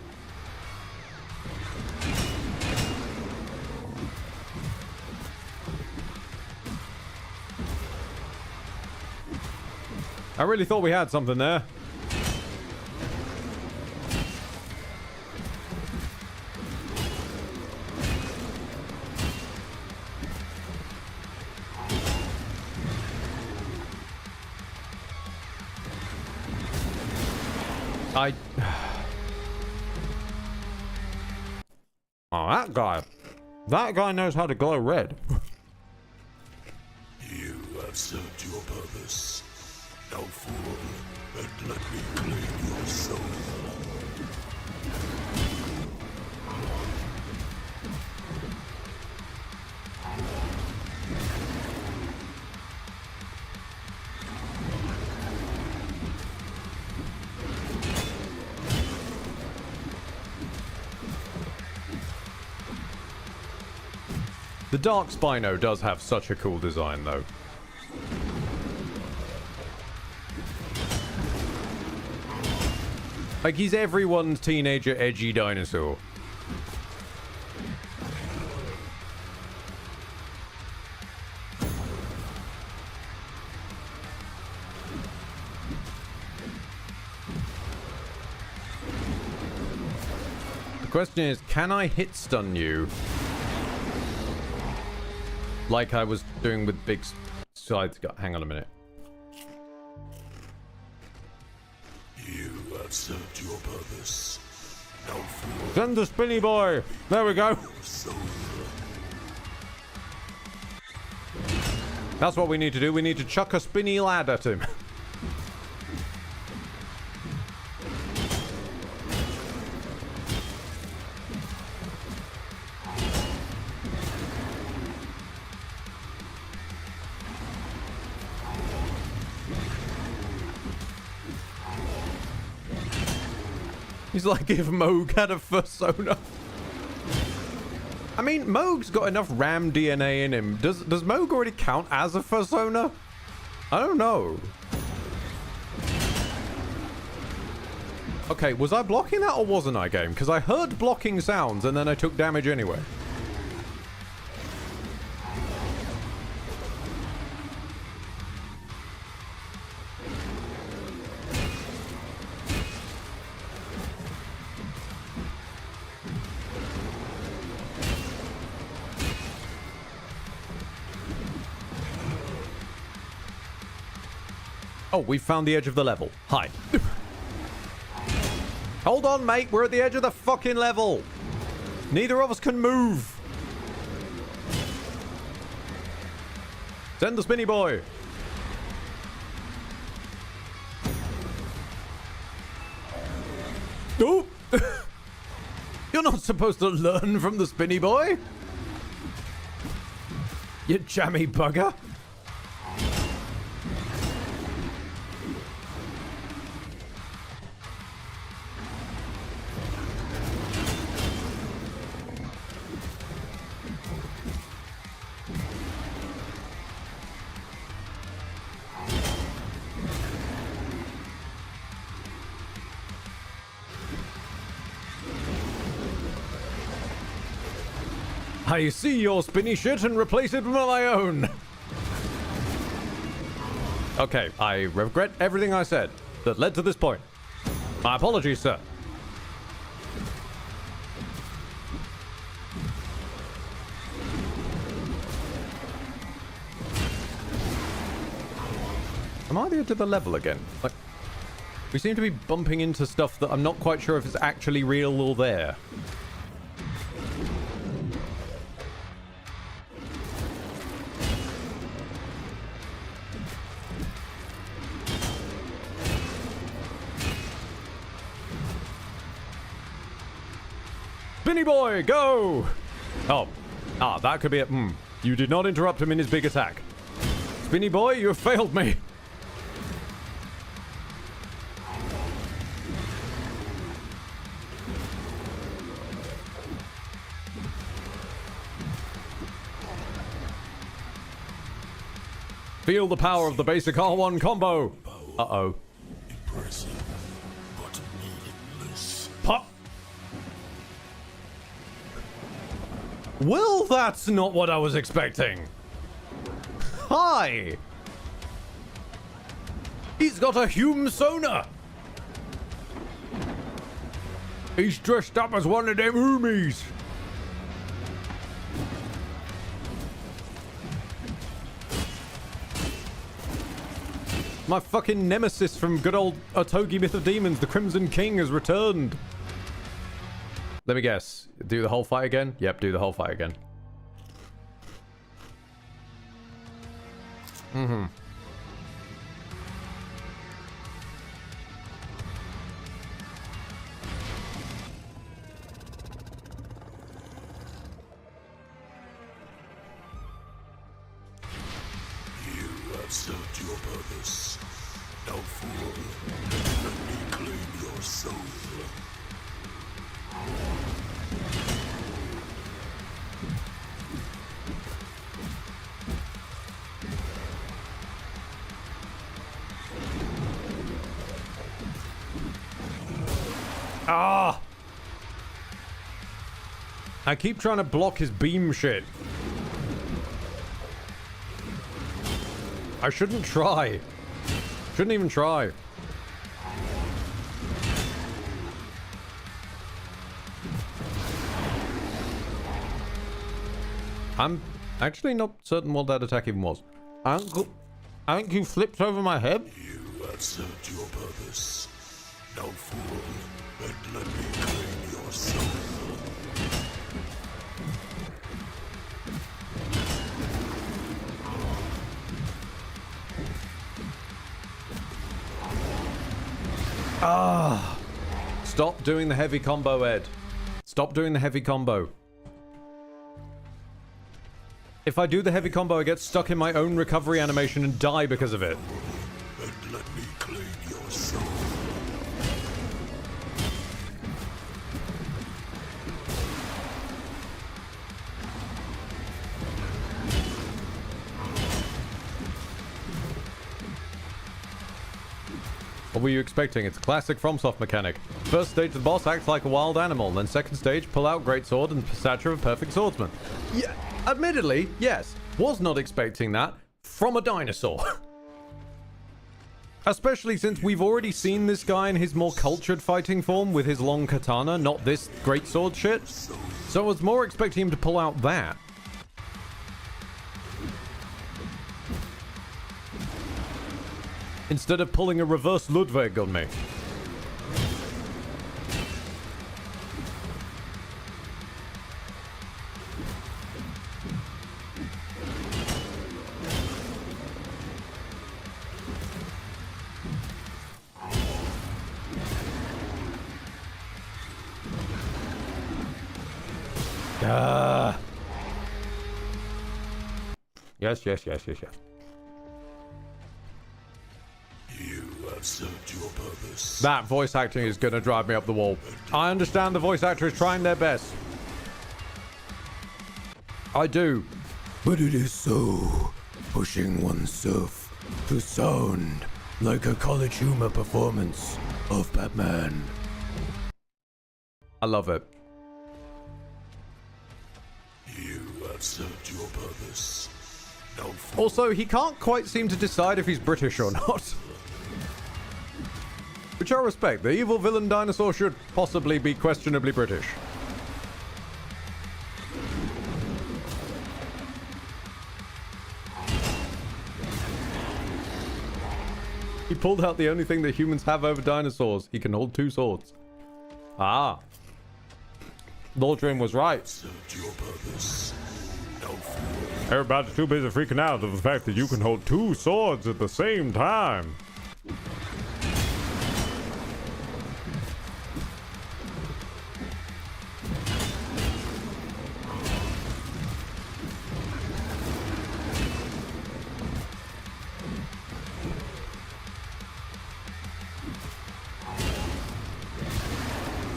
Speaker 1: I really thought we had something there. Oh, that guy. That guy knows how to glow red.
Speaker 4: You have served your purpose. Now fall and let me claim your soul.
Speaker 1: The Dark Spino does have such a cool design, though. Like, he's everyone's teenager edgy dinosaur. The question is, can I hit stun you? Like I was doing with big sides. Hang on a minute.
Speaker 4: You have served your purpose. Now fall
Speaker 1: Send the spinny boy. There we go.
Speaker 4: your soul.
Speaker 1: That's what we need to do. We need to chuck a spinny lad at him. He's like if Moog had a Fursona. I mean, Moog's got enough Ram DNA in him. Does Moog already count as a Fursona? I don't know. Okay, was I blocking that or wasn't I, game? Because I heard blocking sounds and then I took damage anyway. Oh, we found the edge of the level. Hi. Hold on, mate. We're at the edge of the fucking level. Neither of us can move. Send the spinny boy. No. You're not supposed to learn from the spinny boy. You jammy bugger. I see your spinny shit and replace it with my own. Okay, I regret everything I said that led to this point. My apologies, sir. Am I at the edge of the level again? Like, we seem to be bumping into stuff that I'm not quite sure if it's actually real or there. Spinny boy, go! Oh. Ah, that could be it. You did not interrupt him in his big attack. Spinny boy, you have failed me. Feel the power of the basic R1 combo. Uh-oh.
Speaker 4: Impressive, but meaningless.
Speaker 1: Pop. Well, that's not what I was expecting. Hi. He's got a Hume Sona. He's dressed up as one of them Oomies. My fucking nemesis from good old Otogi Myth of Demons, the Crimson King, has returned. Let me guess. Do the whole fight again? Yep, do the whole fight again. Mm-hmm.
Speaker 4: You have served your purpose. Now, fool, let me claim your soul.
Speaker 1: Ah! I keep trying to block his beam shit. I shouldn't try. Shouldn't even try. I'm actually not certain what that attack even was. I think you flipped over my head.
Speaker 4: You have served your purpose. Now, fool, and let me claim your soul.
Speaker 1: Ah! Stop doing the heavy combo, Ed. Stop doing the heavy combo. If I do the heavy combo, I get stuck in my own recovery animation and die because of it.
Speaker 4: And let me claim your soul.
Speaker 1: What were you expecting? It's a classic FromSoft mechanic. First stage, the boss acts like a wild animal. Then second stage, pull out greatsword and stature of perfect swordsman. Yeah, admittedly, yes. Was not expecting that from a dinosaur. Especially since we've already seen this guy in his more cultured fighting form with his long katana, not this greatsword shit. So I was more expecting him to pull out that. Instead of pulling a reverse Ludwig on me. Yes.
Speaker 4: You have served your purpose.
Speaker 1: That voice acting is going to drive me up the wall. I understand the voice actor is trying their best. I do.
Speaker 3: But it is so, pushing oneself to sound like a college humor performance of Batman.
Speaker 1: I love it.
Speaker 4: You have served your purpose. Now, fool,
Speaker 1: Also, he can't quite seem to decide if he's British or not. Which I respect. The evil villain dinosaur should possibly be questionably British. He pulled out the only thing that humans have over dinosaurs. He can hold two swords. Ah. Lord Dream was right.
Speaker 4: served your purpose. Now, fool,
Speaker 3: Everybody's too busy freaking out of the fact that you can hold two swords at the same time.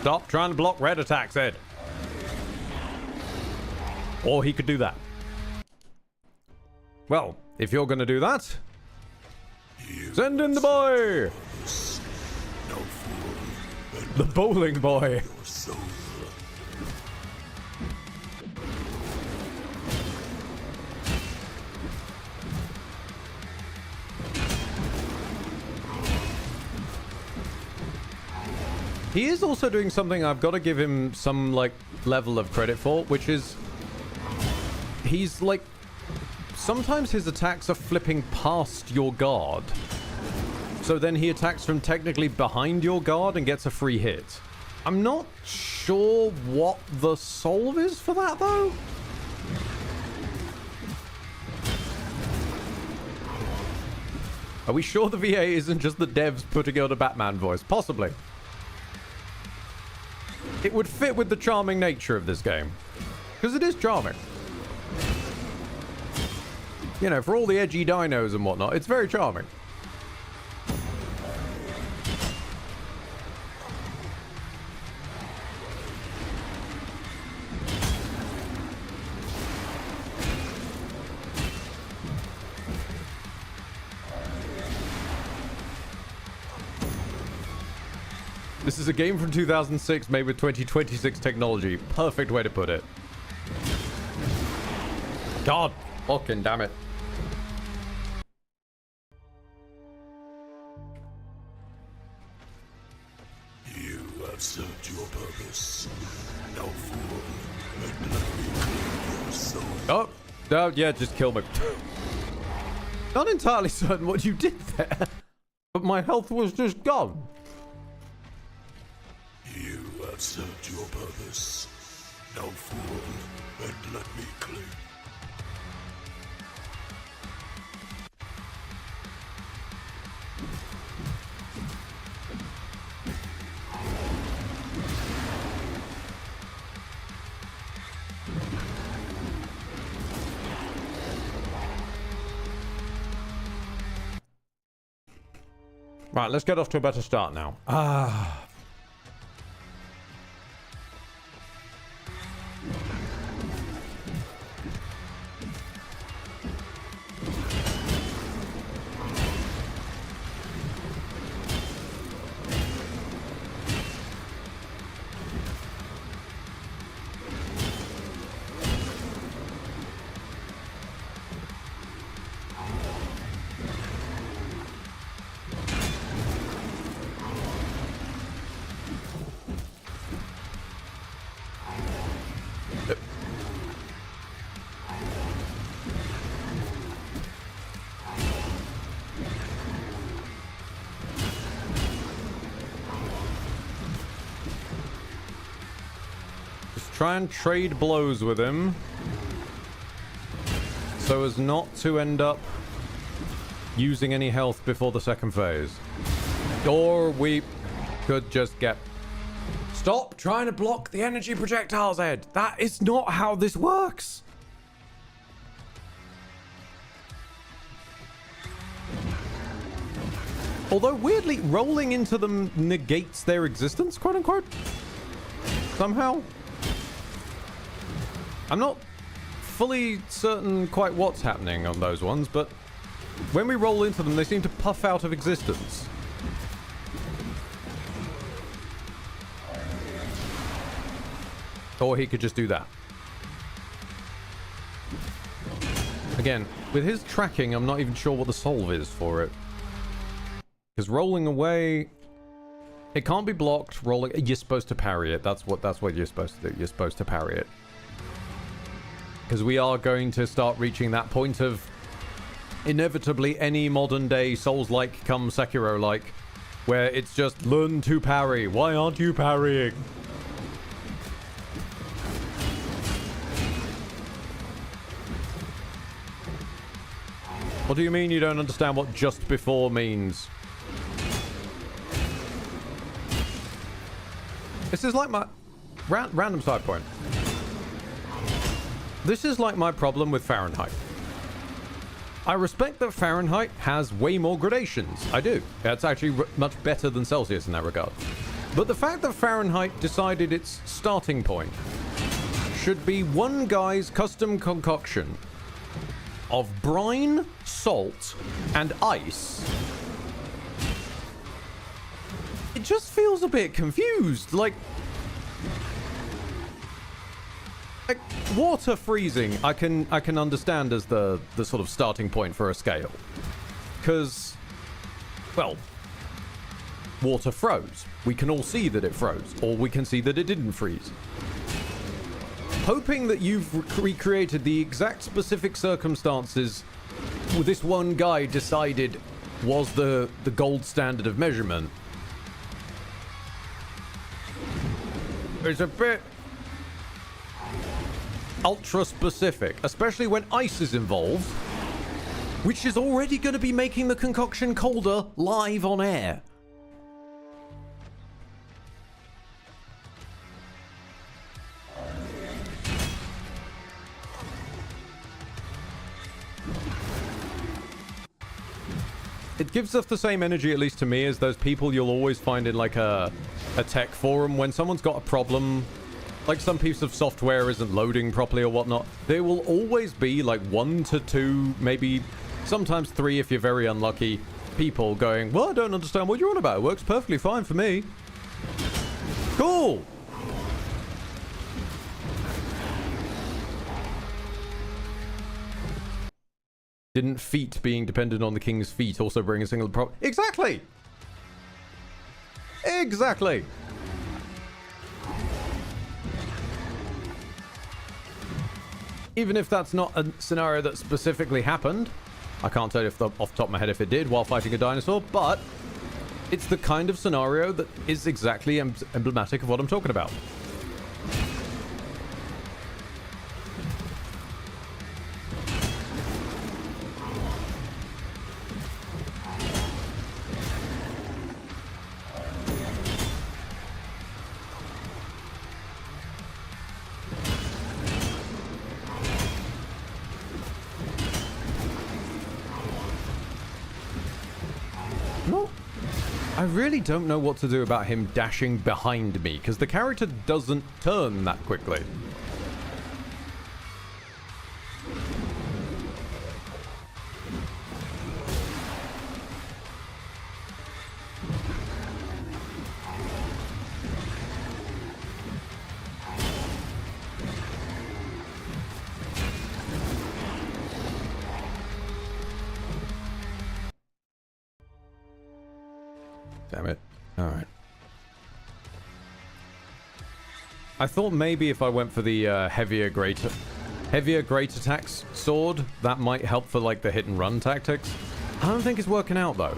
Speaker 1: Stop trying to block red attacks, Ed. Or he could do that. Well, if you're going to do that, send in the boy! The bowling boy. He is also doing something I've got to give him some, like, level of credit for, which is... He's, like... Sometimes his attacks are flipping past your guard. So then he attacks from technically behind your guard and gets a free hit. I'm not sure what the solve is for that, though. Are we sure the VA isn't just the devs putting out a Batman voice? Possibly. It would fit with the charming nature of this game. Because it is charming. You know, for all the edgy dinos and whatnot, it's very charming. This is a game from 2006 made with 2026 technology. Perfect way to put it. God fucking damn it.
Speaker 4: You have served your purpose. Now, fool, and let me clean your soul.
Speaker 1: Oh, no, yeah, just kill me. Not entirely certain what you did there, but my health was just gone.
Speaker 4: You have served your purpose. Now, fool, and let me clean.
Speaker 1: Right, let's get off to a better start now. Ah. Try and trade blows with him so as not to end up using any health before the second phase. Or we could just get... Stop trying to block the energy projectiles, Ed! That is not how this works! Although, weirdly, rolling into them negates their existence, quote-unquote. Somehow. I'm not fully certain quite what's happening on those ones, but when we roll into them, they seem to puff out of existence. Or he could just do that. Again, with his tracking, I'm not even sure what the solve is for it. Because rolling away... It can't be blocked. Rolling... You're supposed to parry it. That's what you're supposed to do. You're supposed to parry it. Because we are going to start reaching that point of inevitably any modern day Souls-like come Sekiro-like, where it's just learn to parry. Why aren't you parrying? What do you mean you don't understand what just before means? This is like my... random side point. This is like my problem with Fahrenheit. I respect that Fahrenheit has way more gradations. I do. That's actually much better than Celsius in that regard. But the fact that Fahrenheit decided its starting point should be one guy's custom concoction of brine, salt, and ice, it just feels a bit confused. Like water freezing, I can understand as the sort of starting point for a scale, because, well, water froze. We can all see that it froze, or we can see that it didn't freeze. Hoping that you've recreated the exact specific circumstances this one guy decided was the gold standard of measurement, it's a bit ultra specific, especially when ice is involved, which is already going to be making the concoction colder live on air. It gives off the same energy, at least to me, as those people you'll always find in like a tech forum when someone's got a problem, like some piece of software isn't loading properly or whatnot. There will always be like 1 to 2, maybe sometimes 3 if you're very unlucky, people going, well, I don't understand what you're on about. It works perfectly fine for me. Cool. Didn't feet being dependent on the king's feet also bring a single problem? Exactly! Exactly! Even if that's not a scenario that specifically happened, I can't tell you off the top of my head if it did while fighting a dinosaur, but it's the kind of scenario that is exactly emblematic of what I'm talking about. I really don't know what to do about him dashing behind me, because the character doesn't turn that quickly. Damn it. Alright. I thought maybe if I went for the heavier great attacks sword, that might help for like the hit and run tactics. I don't think it's working out though.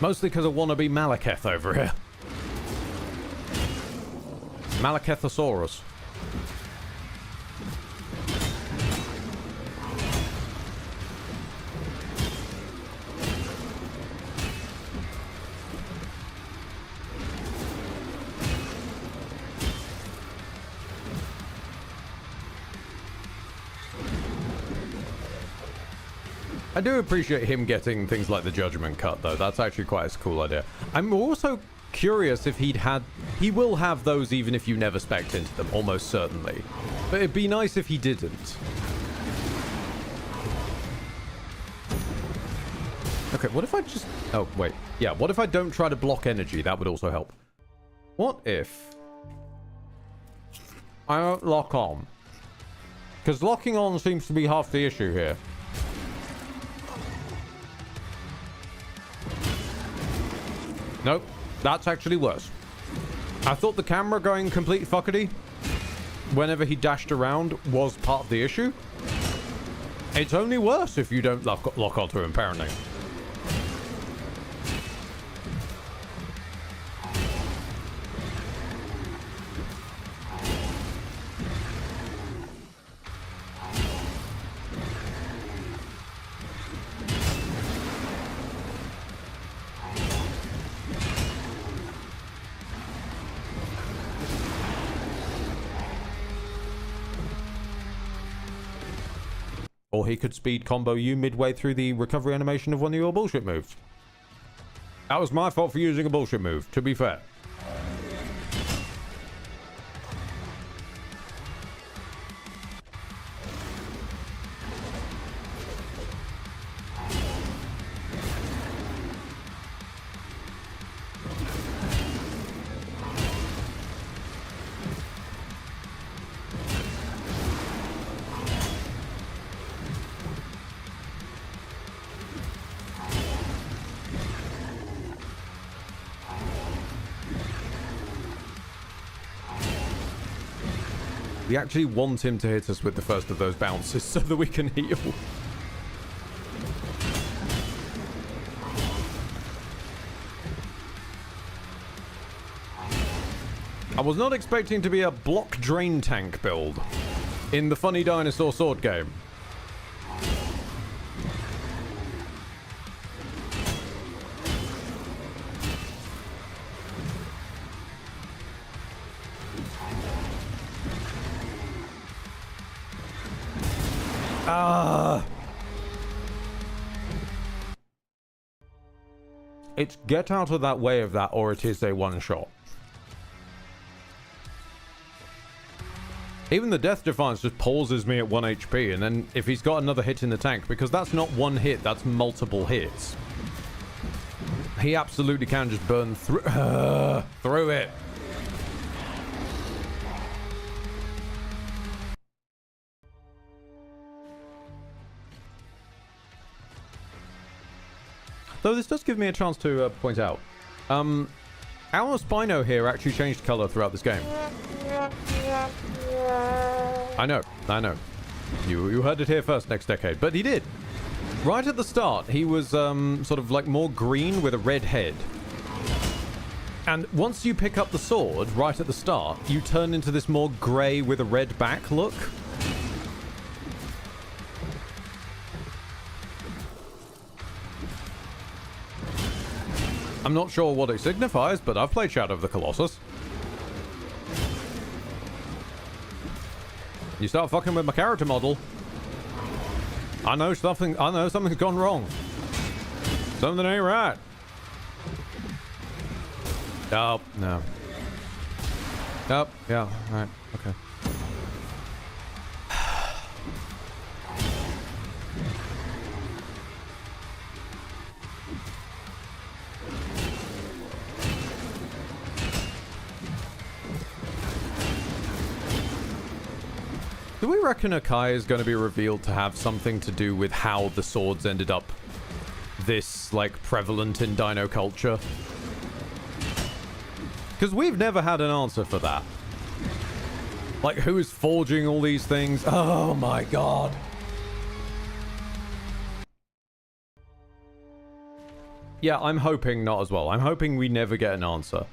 Speaker 1: Mostly because I want to be Malekith over here. Malekithosaurus. I do appreciate him getting things like the Judgment Cut, though. That's actually quite a cool idea. I'm also curious if he will have those even if you never spec'd into them, almost certainly. But it'd be nice if he didn't. Okay, what if I just... Oh, wait. Yeah, what if I don't try to block energy? That would also help. What if I don't lock on? Because locking on seems to be half the issue here. Nope, that's actually worse. I thought the camera going complete fuckety whenever he dashed around was part of the issue. It's only worse if you don't lock onto him, apparently. Or he could speed combo you midway through the recovery animation of one of your bullshit moves. That was my fault for using a bullshit move, to be fair. We actually want him to hit us with the first of those bounces so that we can heal. I was not expecting to be a block drain tank build in the Funny Dinosaur Sword game. It's get out of that way of that, or it is a one-shot. Even the Death Defiance just pauses me at 1 HP, and then if he's got another hit in the tank, because that's not one hit, that's multiple hits. He absolutely can just burn through it. Though this does give me a chance to point out, our Spino here actually changed color throughout this game. I know. You heard it here first, Next Decade, but he did. Right at the start, he was sort of like more green with a red head. And once you pick up the sword, right at the start, you turn into this more grey with a red back look. I'm not sure what it signifies, but I've played Shadow of the Colossus. You start fucking with my character model, I know something's gone wrong. Something ain't right. Oh, no. Oh, yeah, alright, okay. Do we reckon Akai is going to be revealed to have something to do with how the swords ended up this, like, prevalent in dino culture? Because we've never had an answer for that. Like, who is forging all these things? Oh my god. Yeah, I'm hoping not as well. I'm hoping we never get an answer.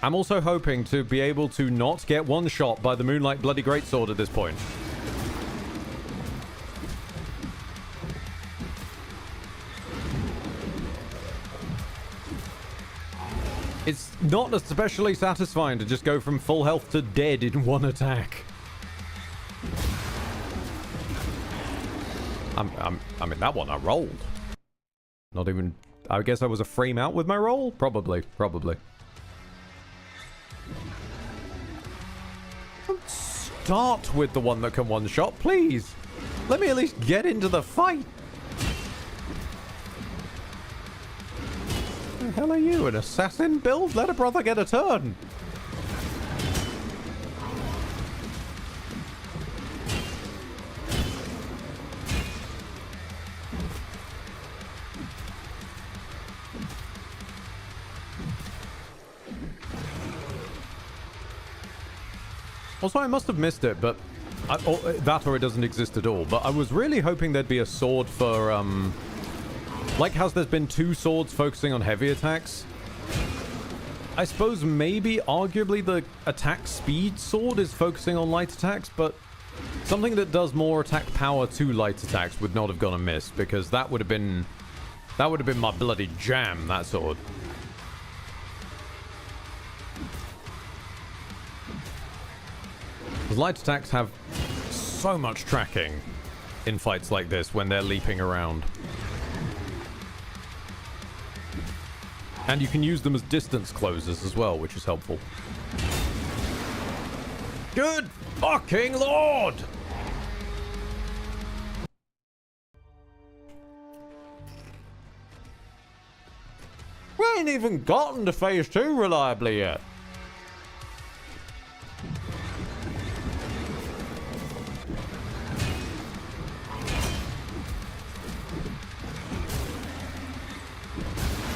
Speaker 1: I'm also hoping to be able to not get one shot by the Moonlight Bloody Greatsword at this point. It's not especially satisfying to just go from full health to dead in one attack. I mean, that one I rolled. Not even... I guess I was a frame out with my roll? Probably. Start with the one that can one-shot, please. Let me at least get into the fight. What the hell are you, an assassin build? Let a brother get a turn. Also, I must have missed it, but... that or it doesn't exist at all. But I was really hoping there'd be a sword for, like how there's been 2 swords focusing on heavy attacks. I suppose maybe, arguably, the attack speed sword is focusing on light attacks, but something that does more attack power to light attacks would not have gone amiss, because that would have been my bloody jam, that sword. Light attacks have so much tracking in fights like this when they're leaping around. And you can use them as distance closers as well, which is helpful. Good fucking lord! We ain't even gotten to phase 2 reliably yet.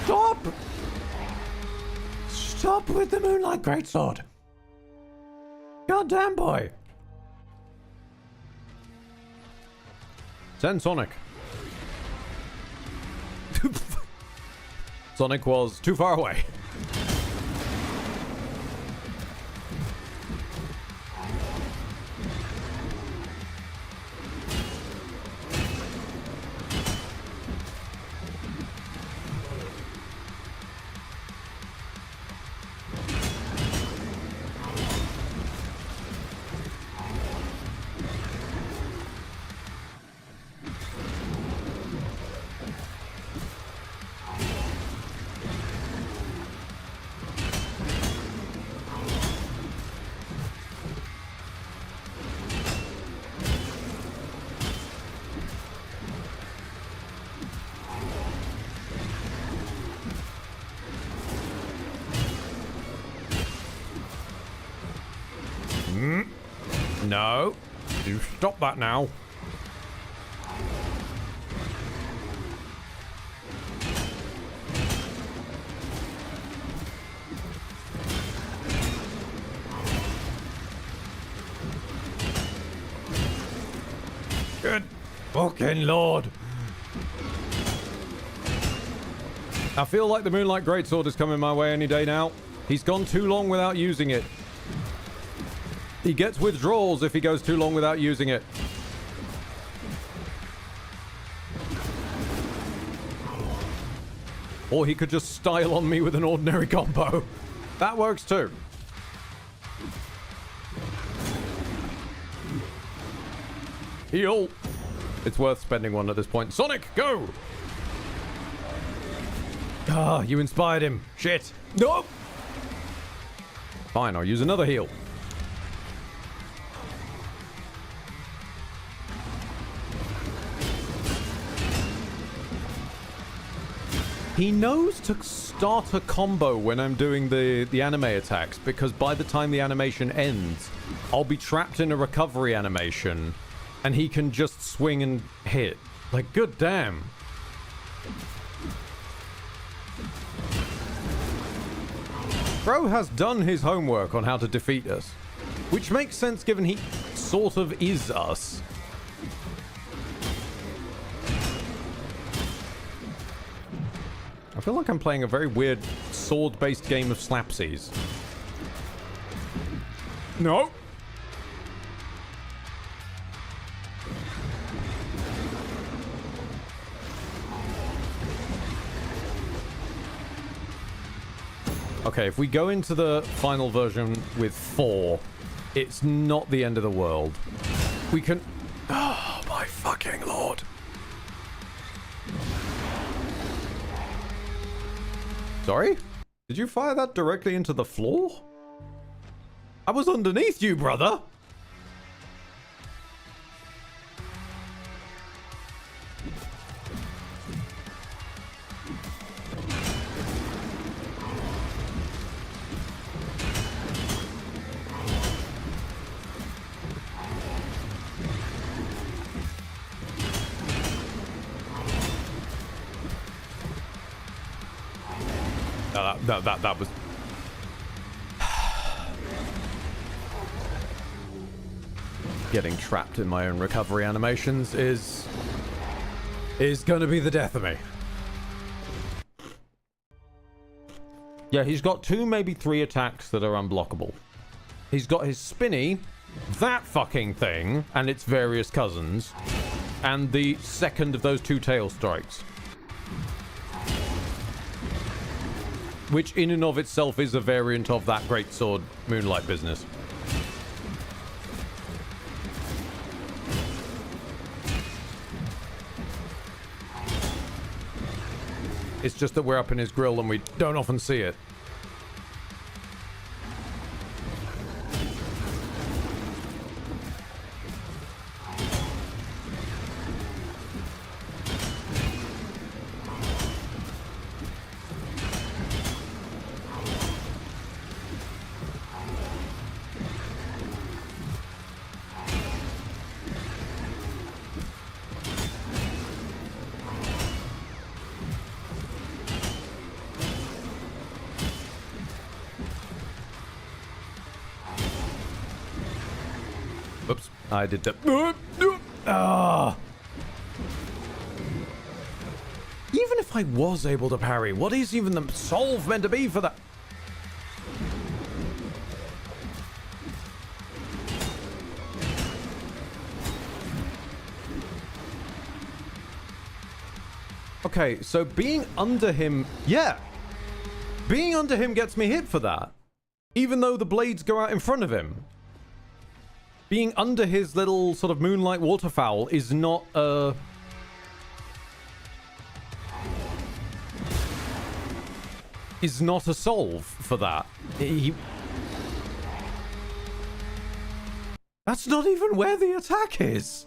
Speaker 1: Stop! Stop with the Moonlight Greatsword! Goddamn boy! Send Sonic. Sonic was too far away. No. You stop that now. Good fucking lord. I feel like the Moonlight Greatsword is coming my way any day now. He's gone too long without using it. He gets withdrawals if he goes too long without using it. Or he could just style on me with an ordinary combo. That works too. Heal. It's worth spending one at this point. Sonic, go! Ah, you inspired him. Shit. No! Fine, I'll use another heal. He knows to start a combo when I'm doing the anime attacks, because by the time the animation ends, I'll be trapped in a recovery animation, and he can just swing and hit. Like, good damn. Bro has done his homework on how to defeat us, which makes sense given he sort of is us. I feel like I'm playing a very weird sword-based game of slapsies. No. Okay, if we go into the final version with 4, it's not the end of the world. We can... Oh, my fucking lord. Sorry? Did you fire that directly into the floor? I was underneath you, brother! That was... Getting trapped in my own recovery animations is gonna be the death of me. Yeah, he's got 2, maybe 3 attacks that are unblockable. He's got his spinny, that fucking thing, and its various cousins, and the second of those 2 tail strikes. Which in and of itself is a variant of that greatsword Moonlight business. It's just that we're up in his grill and we don't often see it. Oops, I did that. Ah. Even if I was able to parry, what is even the solve meant to be for that? Okay, so being under him, yeah. Being under him gets me hit for that. Even though the blades go out in front of him. Being under his little sort of moonlight waterfowl is not a... is not a solve for that. That's not even where the attack is.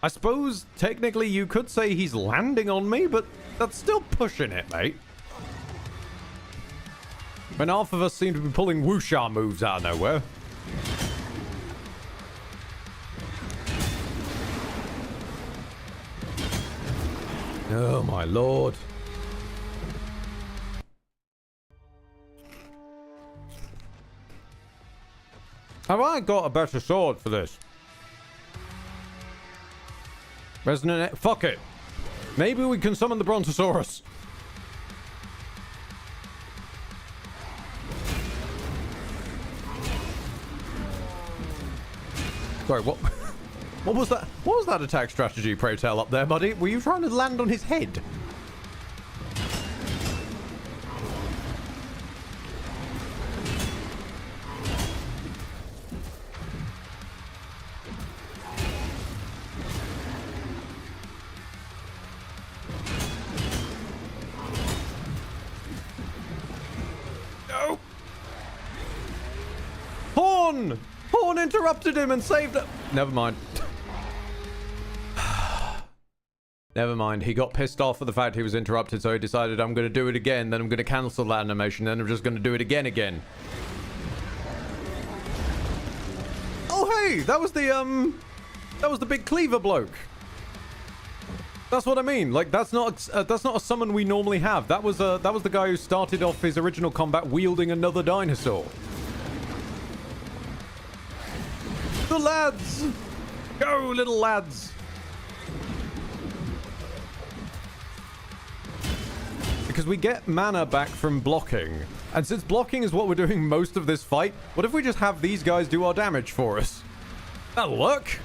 Speaker 1: I suppose technically you could say he's landing on me, but that's still pushing it, mate. When half of us seem to be pulling wuxia moves out of nowhere. Oh my lord. Have I got a better sword for this? Resonant... Fuck it. Maybe we can summon the Brontosaurus. Sorry, what? What was that? What was that attack strategy, pray tell, up there, buddy? Were you trying to land on his head? No! Horn! Horn interrupted him and saved it. Never mind. Never mind. He got pissed off at the fact he was interrupted, so he decided, I'm going to do it again, then I'm going to cancel that animation, then I'm just going to do it again. Oh, hey! That was the big cleaver bloke. That's what I mean. Like, that's not a summon we normally have. That was the guy who started off his original combat wielding another dinosaur. The lads! Go, little lads! Because we get mana back from blocking. And since blocking is what we're doing most of this fight, what if we just have these guys do our damage for us? That'll work!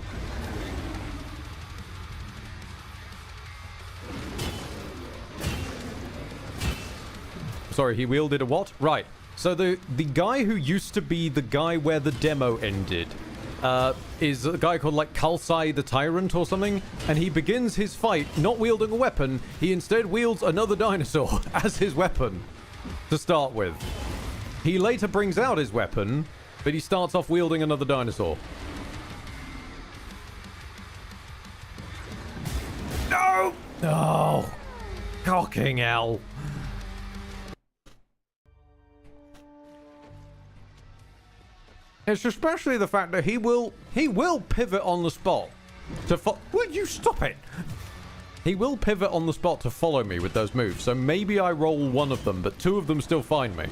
Speaker 1: Sorry, he wielded a what? Right. So the guy who used to be the guy where the demo ended is a guy called like Kalsai the Tyrant or something, and he begins his fight not wielding a weapon. He instead wields another dinosaur as his weapon to start with. He later brings out his weapon, but he starts off wielding another dinosaur. No! Oh, cocking hell. It's especially the fact that he will pivot on the spot to will you stop it? He will pivot on the spot to follow me with those moves. So maybe I roll one of them, but two of them still find me.